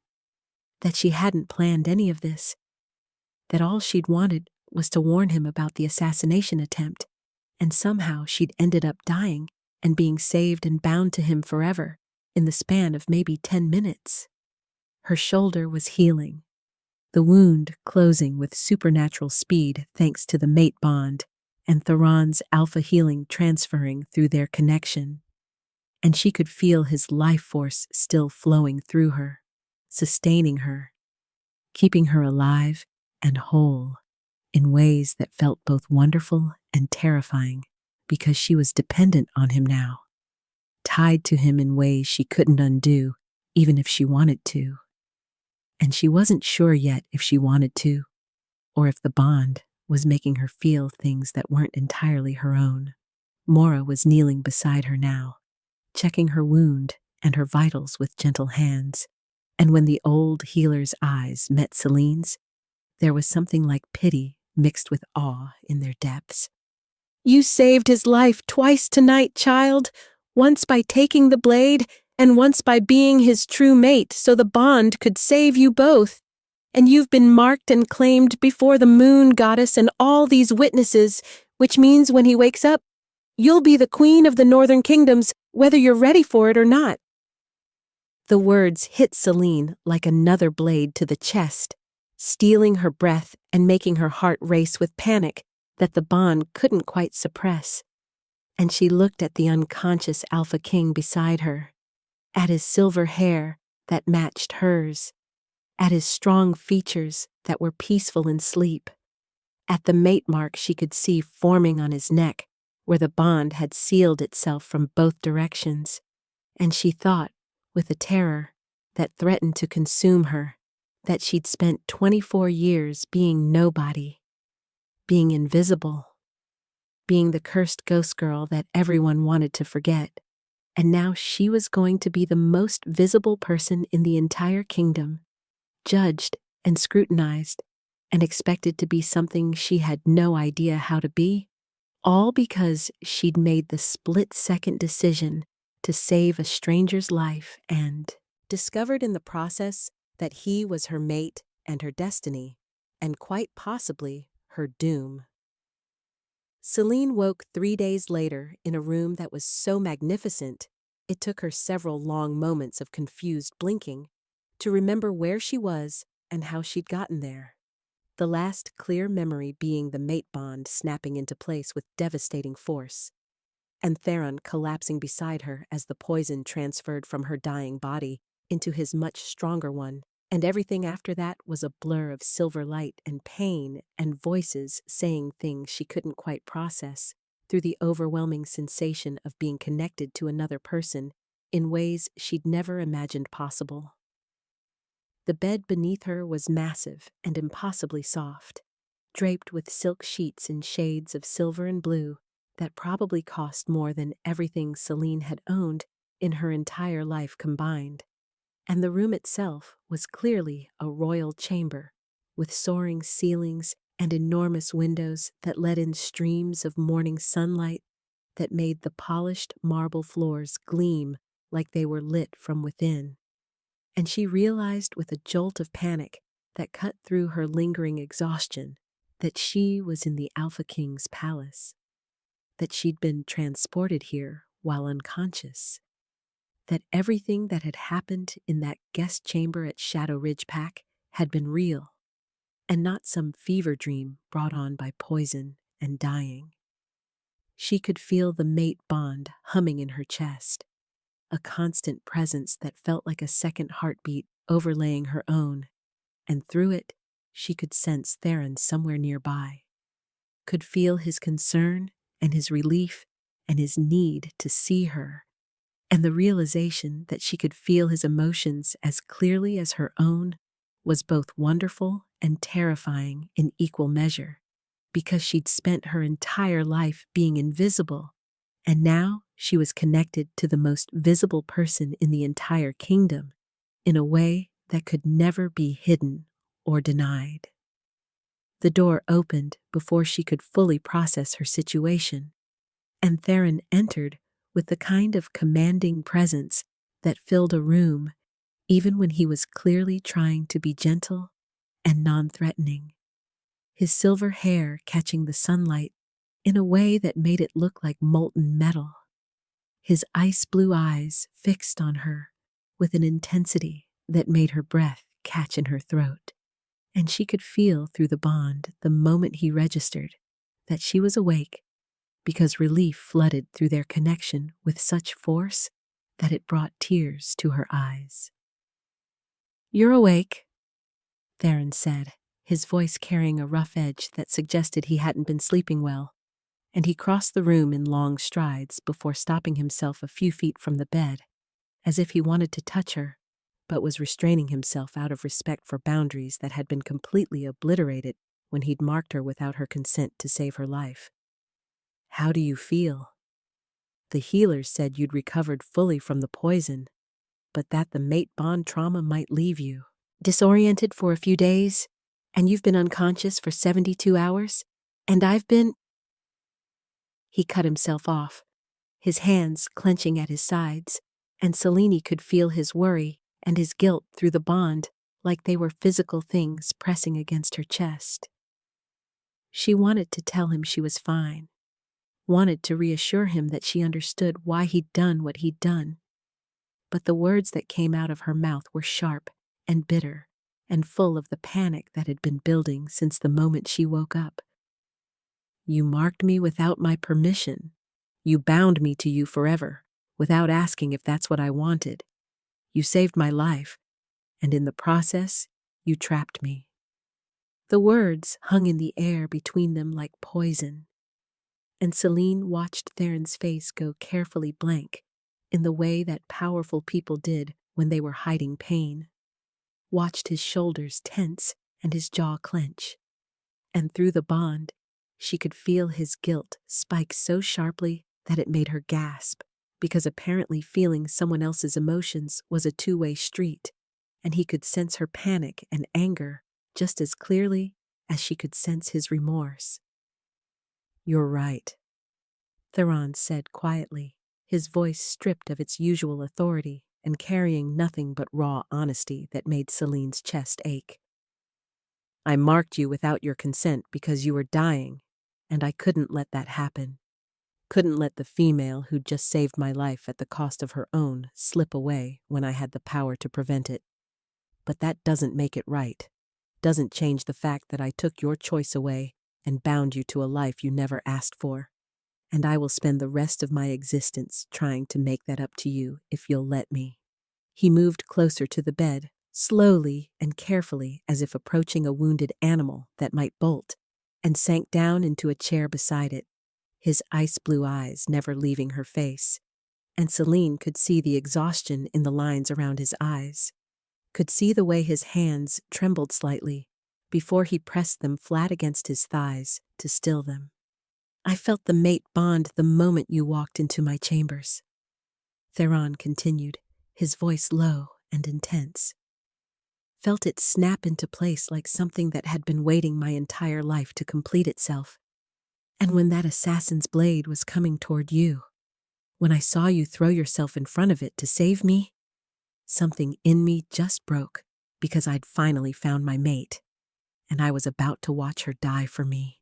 that she hadn't planned any of this, that all she'd wanted was to warn him about the assassination attempt, and somehow she'd ended up dying and being saved and bound to him forever in the span of maybe 10 minutes. Her shoulder was healing, the wound closing with supernatural speed thanks to the mate bond and Theron's alpha healing transferring through their connection, and she could feel his life force still flowing through her, sustaining her, keeping her alive and whole in ways that felt both wonderful and terrifying because she was dependent on him now, tied to him in ways she couldn't undo even if she wanted to. And she wasn't sure yet if she wanted to, or if the bond was making her feel things that weren't entirely her own. Mora was kneeling beside her now, checking her wound and her vitals with gentle hands, and when the old healer's eyes met Selene's, there was something like pity mixed with awe in their depths. "You saved his life twice tonight, child, once by taking the blade and once by being his true mate so the bond could save you both. And you've been marked and claimed before the moon goddess and all these witnesses, which means when he wakes up, you'll be the queen of the northern kingdoms, whether you're ready for it or not." The words hit Selene like another blade to the chest, stealing her breath and making her heart race with panic that the bond couldn't quite suppress. And she looked at the unconscious Alpha King beside her, at his silver hair that matched hers, at his strong features that were peaceful in sleep, at the mate mark she could see forming on his neck where the bond had sealed itself from both directions, and she thought, with a terror that threatened to consume her, that she'd spent 24 years being nobody, being invisible, being the cursed ghost girl that everyone wanted to forget, and now she was going to be the most visible person in the entire kingdom, judged and scrutinized, and expected to be something she had no idea how to be, all because she'd made the split-second decision to save a stranger's life and discovered in the process that he was her mate and her destiny, and quite possibly her doom. Selene woke 3 days later in a room that was so magnificent it took her several long moments of confused blinking to remember where she was and how she'd gotten there. The last clear memory being the mate bond snapping into place with devastating force, and Theron collapsing beside her as the poison transferred from her dying body into his much stronger one, and everything after that was a blur of silver light and pain and voices saying things she couldn't quite process through the overwhelming sensation of being connected to another person in ways she'd never imagined possible. The bed beneath her was massive and impossibly soft, draped with silk sheets in shades of silver and blue that probably cost more than everything Celine had owned in her entire life combined. And the room itself was clearly a royal chamber, with soaring ceilings and enormous windows that let in streams of morning sunlight that made the polished marble floors gleam like they were lit from within. And she realized with a jolt of panic that cut through her lingering exhaustion that she was in the Alpha King's palace, that she'd been transported here while unconscious, that everything that had happened in that guest chamber at Shadow Ridge Pack had been real, and not some fever dream brought on by poison and dying. She could feel the mate bond humming in her chest, a constant presence that felt like a second heartbeat overlaying her own, and through it, she could sense Theron somewhere nearby, could feel his concern and his relief and his need to see her, and the realization that she could feel his emotions as clearly as her own was both wonderful and terrifying in equal measure, because she'd spent her entire life being invisible, and now she was connected to the most visible person in the entire kingdom in a way that could never be hidden or denied. The door opened before she could fully process her situation, and Theron entered with the kind of commanding presence that filled a room even when he was clearly trying to be gentle and non-threatening, his silver hair catching the sunlight in a way that made it look like molten metal, his ice-blue eyes fixed on her with an intensity that made her breath catch in her throat, and she could feel through the bond the moment he registered that she was awake, because relief flooded through their connection with such force that it brought tears to her eyes. "You're awake," Theron said, his voice carrying a rough edge that suggested he hadn't been sleeping well, and he crossed the room in long strides before stopping himself a few feet from the bed, as if he wanted to touch her, but was restraining himself out of respect for boundaries that had been completely obliterated when he'd marked her without her consent to save her life. "How do you feel? The healers said you'd recovered fully from the poison, but that the mate bond trauma might leave you disoriented for a few days, and you've been unconscious for 72 hours, and I've been—" He cut himself off, his hands clenching at his sides, and Celine could feel his worry and his guilt through the bond like they were physical things pressing against her chest. She wanted to tell him she was fine, wanted to reassure him that she understood why he'd done what he'd done, but the words that came out of her mouth were sharp and bitter and full of the panic that had been building since the moment she woke up. "You marked me without my permission. You bound me to you forever, without asking if that's what I wanted. You saved my life, and in the process, you trapped me." The words hung in the air between them like poison, and Celine watched Theron's face go carefully blank in the way that powerful people did when they were hiding pain, watched his shoulders tense and his jaw clench, and through the bond, she could feel his guilt spike so sharply that it made her gasp, because apparently feeling someone else's emotions was a two-way street, and he could sense her panic and anger just as clearly as she could sense his remorse. "You're right," Theron said quietly, his voice stripped of its usual authority and carrying nothing but raw honesty that made Celine's chest ache. "I marked you without your consent because you were dying, and I couldn't let that happen. Couldn't let the female who'd just saved my life at the cost of her own slip away when I had the power to prevent it. But that doesn't make it right. Doesn't change the fact that I took your choice away and bound you to a life you never asked for. and I will spend the rest of my existence trying to make that up to you if you'll let me." He moved closer to the bed, slowly and carefully as if approaching a wounded animal that might bolt, and sank down into a chair beside it, his ice-blue eyes never leaving her face. And Celine could see the exhaustion in the lines around his eyes, could see the way his hands trembled slightly before he pressed them flat against his thighs to still them. "I felt the mate bond the moment you walked into my chambers," Theron continued, his voice low and intense. "Felt it snap into place like something that had been waiting my entire life to complete itself. And when that assassin's blade was coming toward you, when I saw you throw yourself in front of it to save me, something in me just broke because I'd finally found my mate, and I was about to watch her die for me.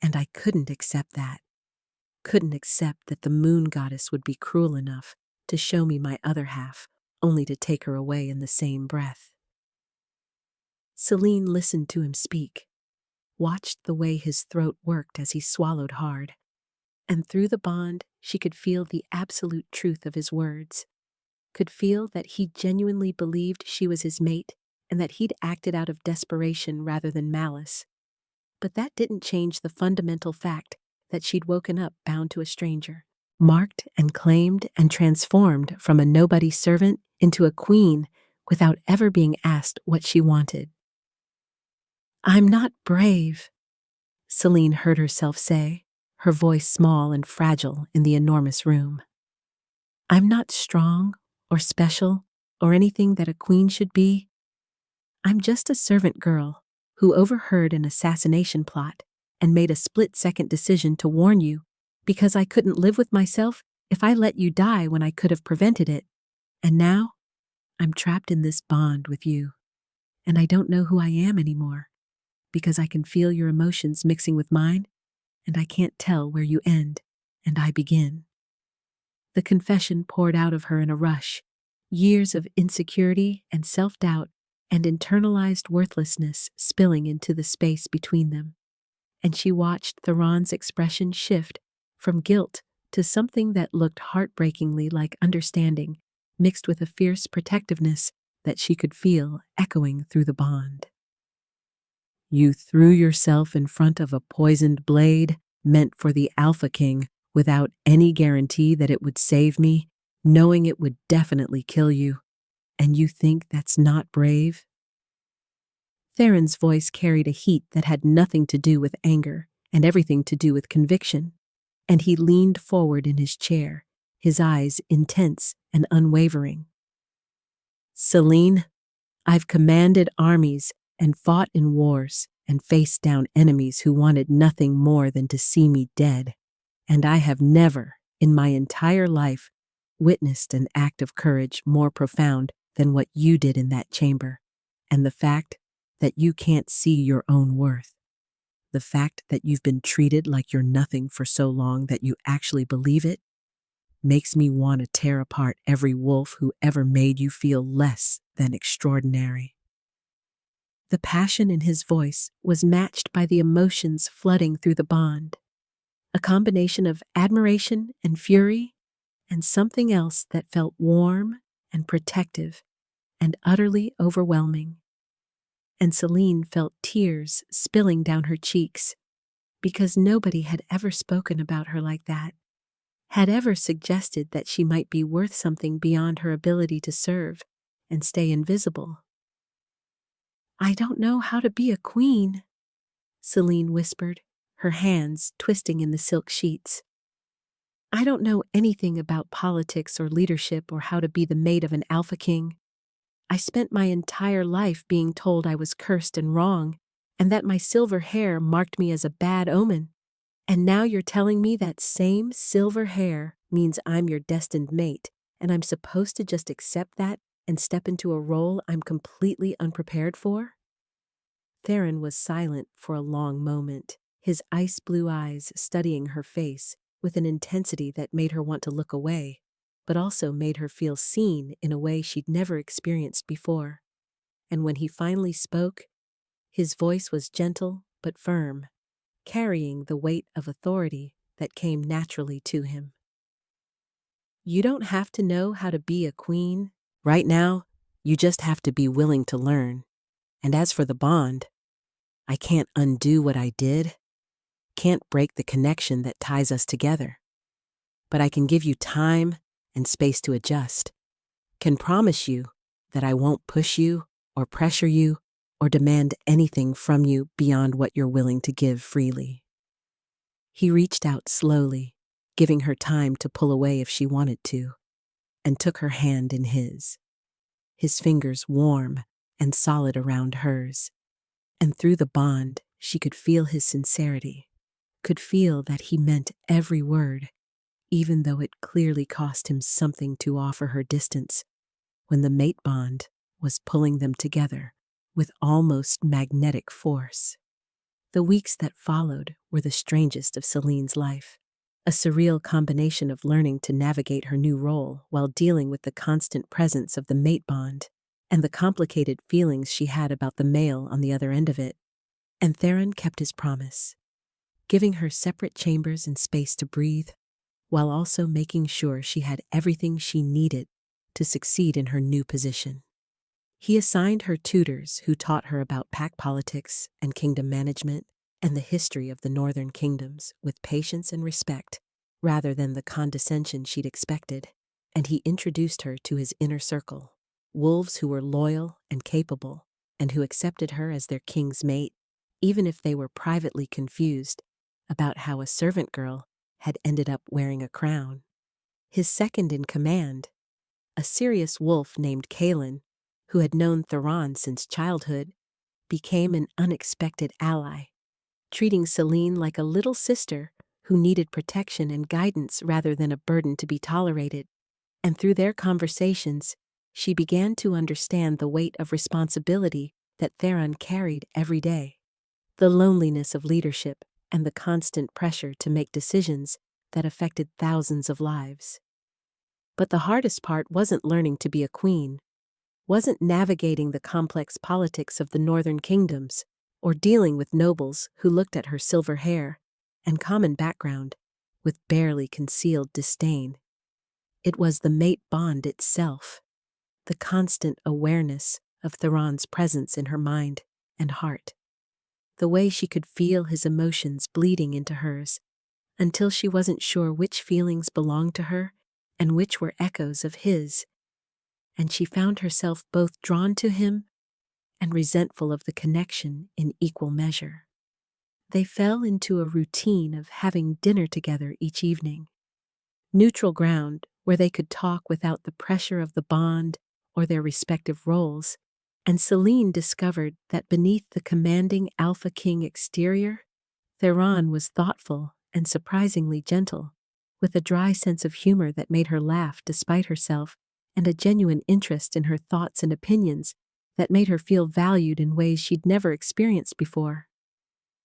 And I couldn't accept that. Couldn't accept that the moon goddess would be cruel enough to show me my other half, only to take her away in the same breath." Celine listened to him speak, watched the way his throat worked as he swallowed hard, and through the bond she could feel the absolute truth of his words, could feel that he genuinely believed she was his mate and that he'd acted out of desperation rather than malice. But that didn't change the fundamental fact that she'd woken up bound to a stranger, marked and claimed and transformed from a nobody servant into a queen without ever being asked what she wanted. "I'm not brave," Celine heard herself say, her voice small and fragile in the enormous room. "I'm not strong or special or anything that a queen should be. I'm just a servant girl who overheard an assassination plot and made a split-second decision to warn you because I couldn't live with myself if I let you die when I could have prevented it. And now, I'm trapped in this bond with you, and I don't know who I am anymore because I can feel your emotions mixing with mine, and I can't tell where you end and I begin." The confession poured out of her in a rush, years of insecurity and self-doubt and internalized worthlessness spilling into the space between them. And she watched Theron's expression shift from guilt to something that looked heartbreakingly like understanding, mixed with a fierce protectiveness that she could feel echoing through the bond. "You threw yourself in front of a poisoned blade meant for the Alpha King without any guarantee that it would save me, knowing it would definitely kill you. And you think that's not brave?" Theron's voice carried a heat that had nothing to do with anger and everything to do with conviction, and he leaned forward in his chair, his eyes intense and unwavering. "Celine, I've commanded armies and fought in wars and faced down enemies who wanted nothing more than to see me dead, and I have never, in my entire life, witnessed an act of courage more profound than what you did in that chamber, and the fact that you can't see your own worth, the fact that you've been treated like you're nothing for so long that you actually believe it, makes me want to tear apart every wolf who ever made you feel less than extraordinary." The passion in his voice was matched by the emotions flooding through the bond, a combination of admiration and fury, and something else that felt warm and protective and utterly overwhelming. And Celine felt tears spilling down her cheeks, because nobody had ever spoken about her like that, had ever suggested that she might be worth something beyond her ability to serve and stay invisible. "I don't know how to be a queen," Celine whispered, her hands twisting in the silk sheets. "I don't know anything about politics or leadership or how to be the mate of an Alpha King. I spent my entire life being told I was cursed and wrong, and that my silver hair marked me as a bad omen. And now you're telling me that same silver hair means I'm your destined mate, and I'm supposed to just accept that and step into a role I'm completely unprepared for?" Theron was silent for a long moment, his ice-blue eyes studying her face with an intensity that made her want to look away, but also made her feel seen in a way she'd never experienced before. And when he finally spoke, his voice was gentle but firm, carrying the weight of authority that came naturally to him. You don't have to know how to be a queen. Right now, you just have to be willing to learn. And as for the bond, I can't undo what I did, can't break the connection that ties us together. But I can give you time and space to adjust, can promise you that I won't push you or pressure you or demand anything from you beyond what you're willing to give freely. He reached out slowly, giving her time to pull away if she wanted to, and took her hand in his fingers warm and solid around hers. And through the bond, she could feel his sincerity, could feel that he meant every word, even though it clearly cost him something to offer her distance, when the mate bond was pulling them together with almost magnetic force. The weeks that followed were the strangest of Celine's life, a surreal combination of learning to navigate her new role while dealing with the constant presence of the mate bond and the complicated feelings she had about the male on the other end of it. And Theron kept his promise, giving her separate chambers and space to breathe, while also making sure she had everything she needed to succeed in her new position. He assigned her tutors who taught her about pack politics and kingdom management and the history of the northern kingdoms with patience and respect, rather than the condescension she'd expected, and he introduced her to his inner circle, wolves who were loyal and capable, and who accepted her as their king's mate, even if they were privately confused about how a servant girl had ended up wearing a crown. His second in command, a serious wolf named Kaelin, who had known Theron since childhood, became an unexpected ally, treating Celine like a little sister who needed protection and guidance rather than a burden to be tolerated. And through their conversations, she began to understand the weight of responsibility that Theron carried every day, the loneliness of leadership, and the constant pressure to make decisions that affected thousands of lives. But the hardest part wasn't learning to be a queen, wasn't navigating the complex politics of the northern kingdoms, or dealing with nobles who looked at her silver hair and common background with barely concealed disdain. It was the mate bond itself, the constant awareness of Theron's presence in her mind and heart, the way she could feel his emotions bleeding into hers until she wasn't sure which feelings belonged to her and which were echoes of his, and she found herself both drawn to him and resentful of the connection in equal measure. They fell into a routine of having dinner together each evening, neutral ground where they could talk without the pressure of the bond or their respective roles, and Celine discovered that beneath the commanding Alpha King exterior, Theron was thoughtful and surprisingly gentle, with a dry sense of humor that made her laugh despite herself and a genuine interest in her thoughts and opinions that made her feel valued in ways she'd never experienced before.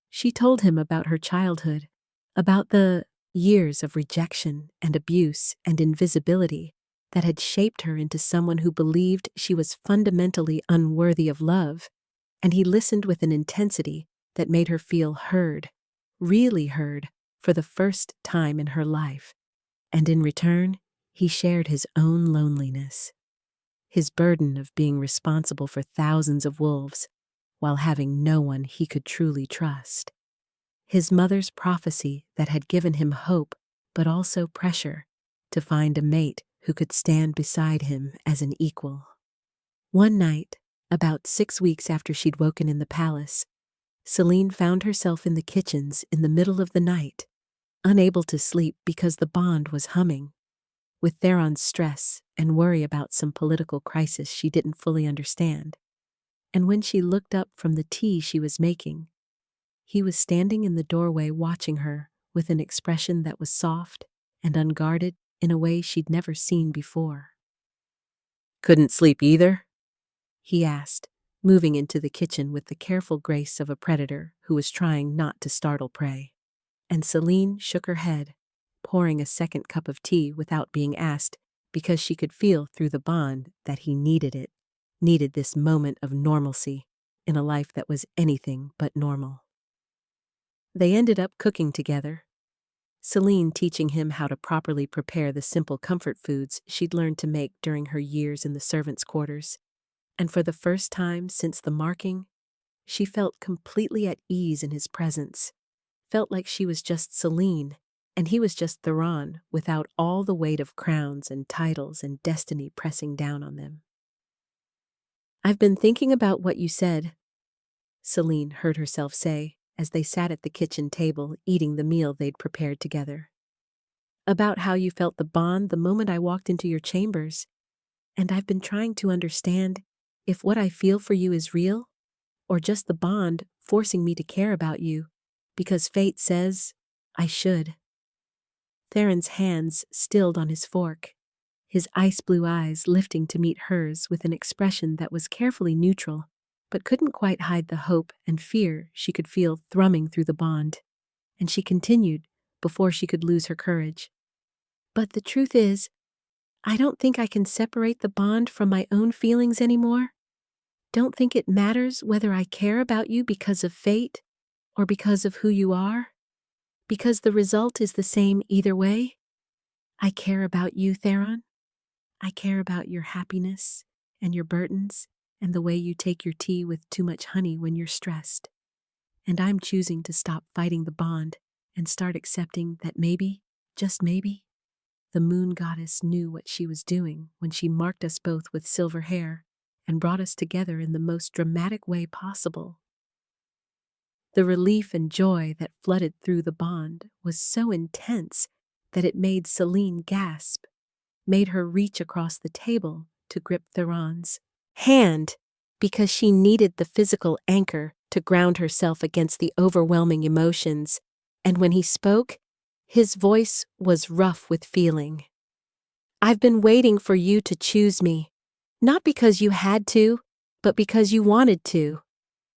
She told him about her childhood, about the years of rejection and abuse and invisibility that had shaped her into someone who believed she was fundamentally unworthy of love, and he listened with an intensity that made her feel heard, really heard, for the first time in her life. And in return, he shared his own loneliness, his burden of being responsible for thousands of wolves while having no one he could truly trust. His mother's prophecy that had given him hope but also pressure to find a mate who could stand beside him as an equal. One night, about 6 weeks after she'd woken in the palace, Celine found herself in the kitchens in the middle of the night, unable to sleep because the bond was humming, with Theron's stress and worry about some political crisis she didn't fully understand. And when she looked up from the tea she was making, he was standing in the doorway watching her with an expression that was soft and unguarded in a way she'd never seen before. "Couldn't sleep either?" he asked, moving into the kitchen with the careful grace of a predator who was trying not to startle prey. And Celine shook her head, pouring a second cup of tea without being asked, because she could feel through the bond that he needed it, needed this moment of normalcy in a life that was anything but normal. They ended up cooking together, Selene teaching him how to properly prepare the simple comfort foods she'd learned to make during her years in the servants' quarters. And for the first time since the marking, she felt completely at ease in his presence, felt like she was just Selene, and he was just Theron, without all the weight of crowns and titles and destiny pressing down on them. "I've been thinking about what you said," Selene heard herself say as they sat at the kitchen table eating the meal they'd prepared together. "About how you felt the bond the moment I walked into your chambers, and I've been trying to understand if what I feel for you is real, or just the bond forcing me to care about you, because fate says I should." Theron's hands stilled on his fork, his ice-blue eyes lifting to meet hers with an expression that was carefully neutral, but couldn't quite hide the hope and fear she could feel thrumming through the bond. And she continued, before she could lose her courage. "But the truth is, I don't think I can separate the bond from my own feelings anymore. Don't think it matters whether I care about you because of fate or because of who you are, because the result is the same either way. I care about you, Theron. I care about your happiness and your burdens and the way you take your tea with too much honey when you're stressed. And I'm choosing to stop fighting the bond and start accepting that maybe, just maybe, the moon goddess knew what she was doing when she marked us both with silver hair and brought us together in the most dramatic way possible." The relief and joy that flooded through the bond was so intense that it made Selene gasp, made her reach across the table to grip Theron's hand, because she needed the physical anchor to ground herself against the overwhelming emotions, and when he spoke, his voice was rough with feeling. "I've been waiting for you to choose me, not because you had to, but because you wanted to.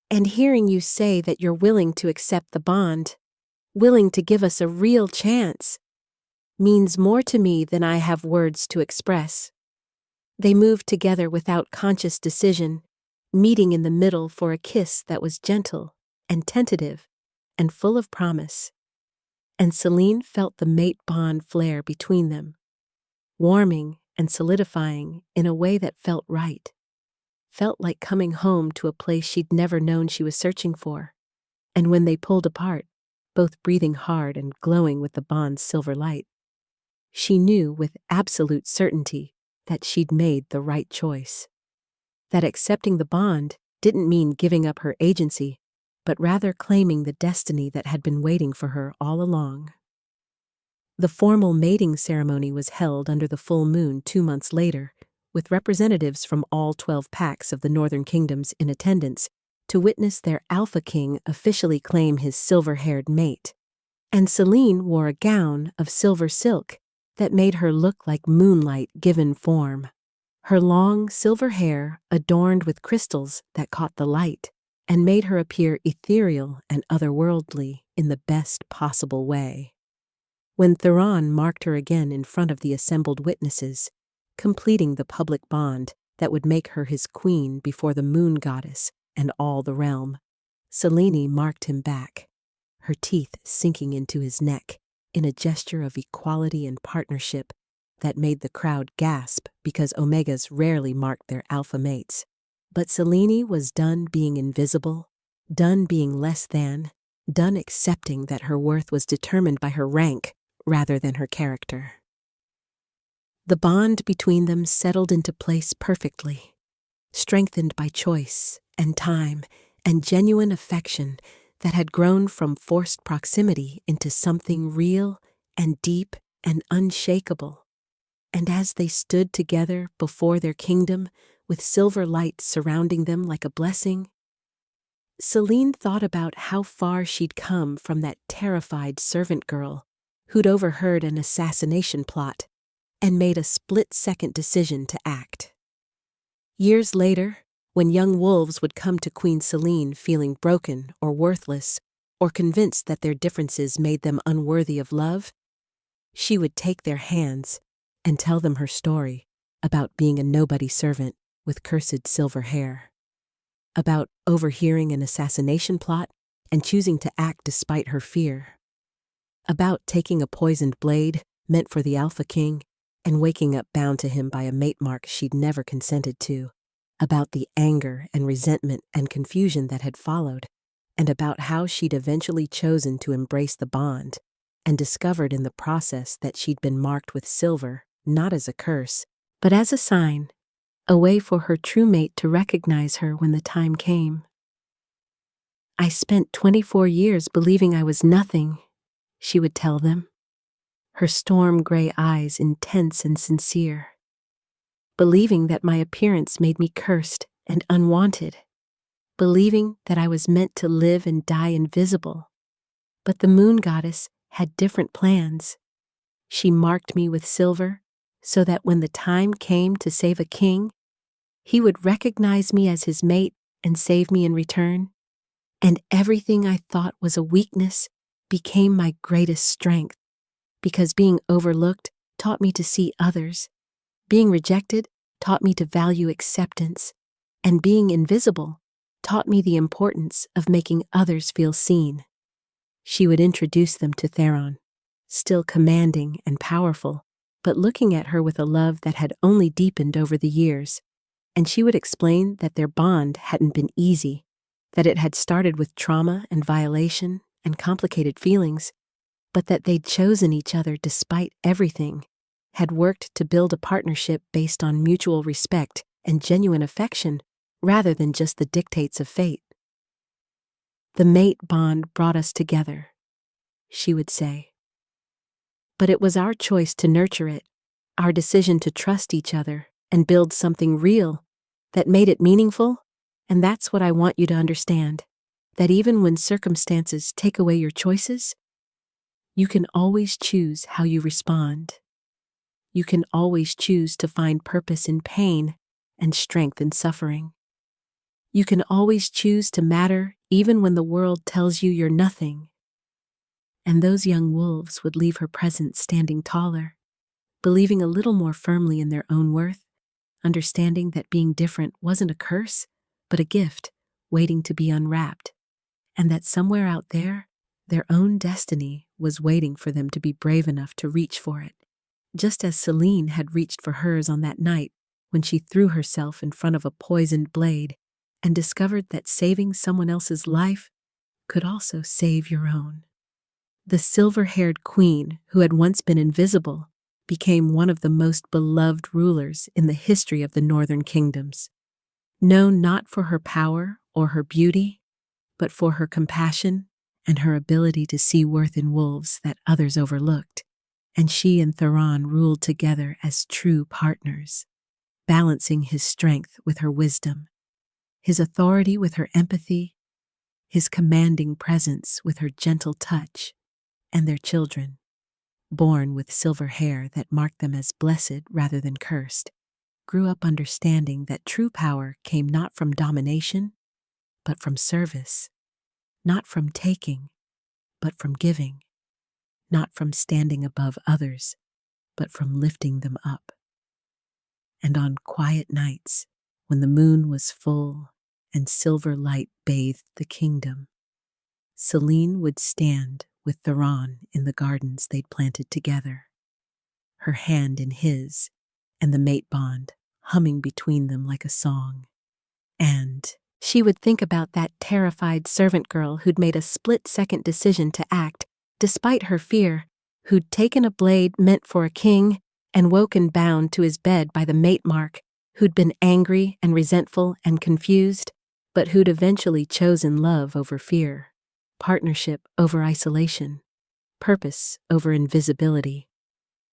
And hearing you say that you're willing to accept the bond, willing to give us a real chance, means more to me than I have words to express." They moved together without conscious decision, meeting in the middle for a kiss that was gentle and tentative and full of promise. And Selene felt the mate bond flare between them, warming and solidifying in a way that felt right, felt like coming home to a place she'd never known she was searching for. And when they pulled apart, both breathing hard and glowing with the bond's silver light, she knew with absolute certainty that she'd made the right choice. That accepting the bond didn't mean giving up her agency, but rather claiming the destiny that had been waiting for her all along. The formal mating ceremony was held under the full moon 2 months later, with representatives from all 12 packs of the Northern Kingdoms in attendance to witness their Alpha King officially claim his silver-haired mate. And Selene wore a gown of silver silk that made her look like moonlight given form. Her long silver hair adorned with crystals that caught the light and made her appear ethereal and otherworldly in the best possible way. When Theron marked her again in front of the assembled witnesses, completing the public bond that would make her his queen before the moon goddess and all the realm, Selene marked him back, her teeth sinking into his neck in a gesture of equality and partnership that made the crowd gasp because Omegas rarely marked their alpha mates. But Selene was done being invisible, done being less than, done accepting that her worth was determined by her rank rather than her character. The bond between them settled into place perfectly, strengthened by choice and time and genuine affection that had grown from forced proximity into something real and deep and unshakable. And as they stood together before their kingdom, with silver light surrounding them like a blessing, Selene thought about how far she'd come from that terrified servant girl who'd overheard an assassination plot and made a split-second decision to act. Years later, when young wolves would come to Queen Selene feeling broken or worthless or convinced that their differences made them unworthy of love, she would take their hands and tell them her story about being a nobody servant with cursed silver hair, about overhearing an assassination plot and choosing to act despite her fear, about taking a poisoned blade meant for the Alpha King and waking up bound to him by a mate mark she'd never consented to, about the anger and resentment and confusion that had followed, and about how she'd eventually chosen to embrace the bond and discovered in the process that she'd been marked with silver, not as a curse, but as a sign, a way for her true mate to recognize her when the time came. "I spent 24 years believing I was nothing," she would tell them, her storm-gray eyes intense and sincere. "Believing that my appearance made me cursed and unwanted. Believing that I was meant to live and die invisible. But the moon goddess had different plans. She marked me with silver so that when the time came to save a king, he would recognize me as his mate and save me in return. And everything I thought was a weakness became my greatest strength, because being overlooked taught me to see others, being rejected taught me to value acceptance, and being invisible taught me the importance of making others feel seen." She would introduce them to Theron, still commanding and powerful, but looking at her with a love that had only deepened over the years, and she would explain that their bond hadn't been easy, that it had started with trauma and violation and complicated feelings, but that they'd chosen each other despite everything, had worked to build a partnership based on mutual respect and genuine affection rather than just the dictates of fate. "The mate bond brought us together," she would say. "But it was our choice to nurture it, our decision to trust each other and build something real that made it meaningful, and that's what I want you to understand, that even when circumstances take away your choices, you can always choose how you respond. You can always choose to find purpose in pain and strength in suffering. You can always choose to matter even when the world tells you you're nothing." And those young wolves would leave her presence standing taller, believing a little more firmly in their own worth, understanding that being different wasn't a curse, but a gift waiting to be unwrapped, and that somewhere out there, their own destiny was waiting for them to be brave enough to reach for it, just as Selene had reached for hers on that night when she threw herself in front of a poisoned blade and discovered that saving someone else's life could also save your own. The silver-haired queen, who had once been invisible, became one of the most beloved rulers in the history of the Northern Kingdoms, known not for her power or her beauty, but for her compassion and her ability to see worth in wolves that others overlooked. And she and Theron ruled together as true partners, balancing his strength with her wisdom, his authority with her empathy, his commanding presence with her gentle touch, and their children, born with silver hair that marked them as blessed rather than cursed, grew up understanding that true power came not from domination, but from service, not from taking, but from giving, not from standing above others, but from lifting them up. And on quiet nights, when the moon was full and silver light bathed the kingdom, Selene would stand with Theron in the gardens they'd planted together, her hand in his, and the mate bond humming between them like a song. And she would think about that terrified servant girl who'd made a split-second decision to act, despite her fear, who'd taken a blade meant for a king and woken bound to his bed by the mate mark, who'd been angry and resentful and confused, but who'd eventually chosen love over fear, partnership over isolation, purpose over invisibility.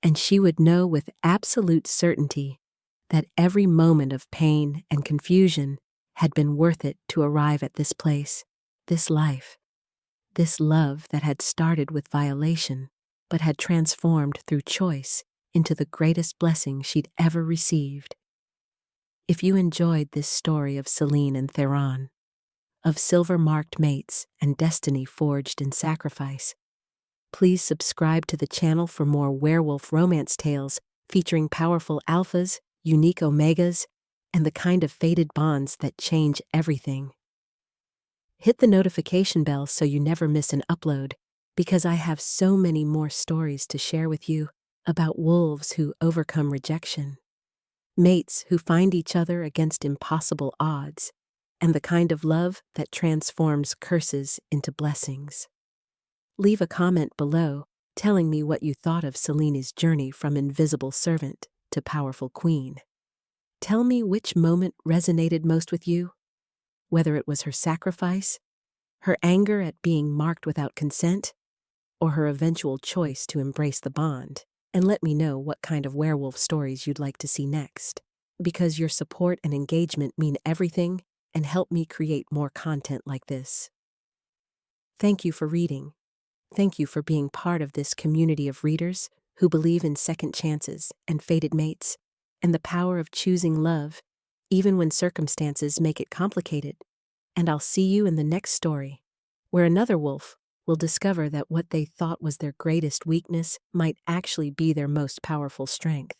And she would know with absolute certainty that every moment of pain and confusion had been worth it to arrive at this place, this life, this love that had started with violation, but had transformed through choice into the greatest blessing she'd ever received. If you enjoyed this story of Selene and Theron, of silver-marked mates and destiny forged in sacrifice, please subscribe to the channel for more werewolf romance tales featuring powerful alphas, unique omegas, and the kind of fated bonds that change everything. Hit the notification bell so you never miss an upload, because I have so many more stories to share with you about wolves who overcome rejection, mates who find each other against impossible odds, and the kind of love that transforms curses into blessings. Leave a comment below telling me what you thought of Selene's journey from invisible servant to powerful queen. Tell me which moment resonated most with you, whether it was her sacrifice, her anger at being marked without consent, or her eventual choice to embrace the bond, and let me know what kind of werewolf stories you'd like to see next, because your support and engagement mean everything and help me create more content like this. Thank you for reading. Thank you for being part of this community of readers who believe in second chances and fated mates, and the power of choosing love, even when circumstances make it complicated. And I'll see you in the next story, where another wolf will discover that what they thought was their greatest weakness might actually be their most powerful strength.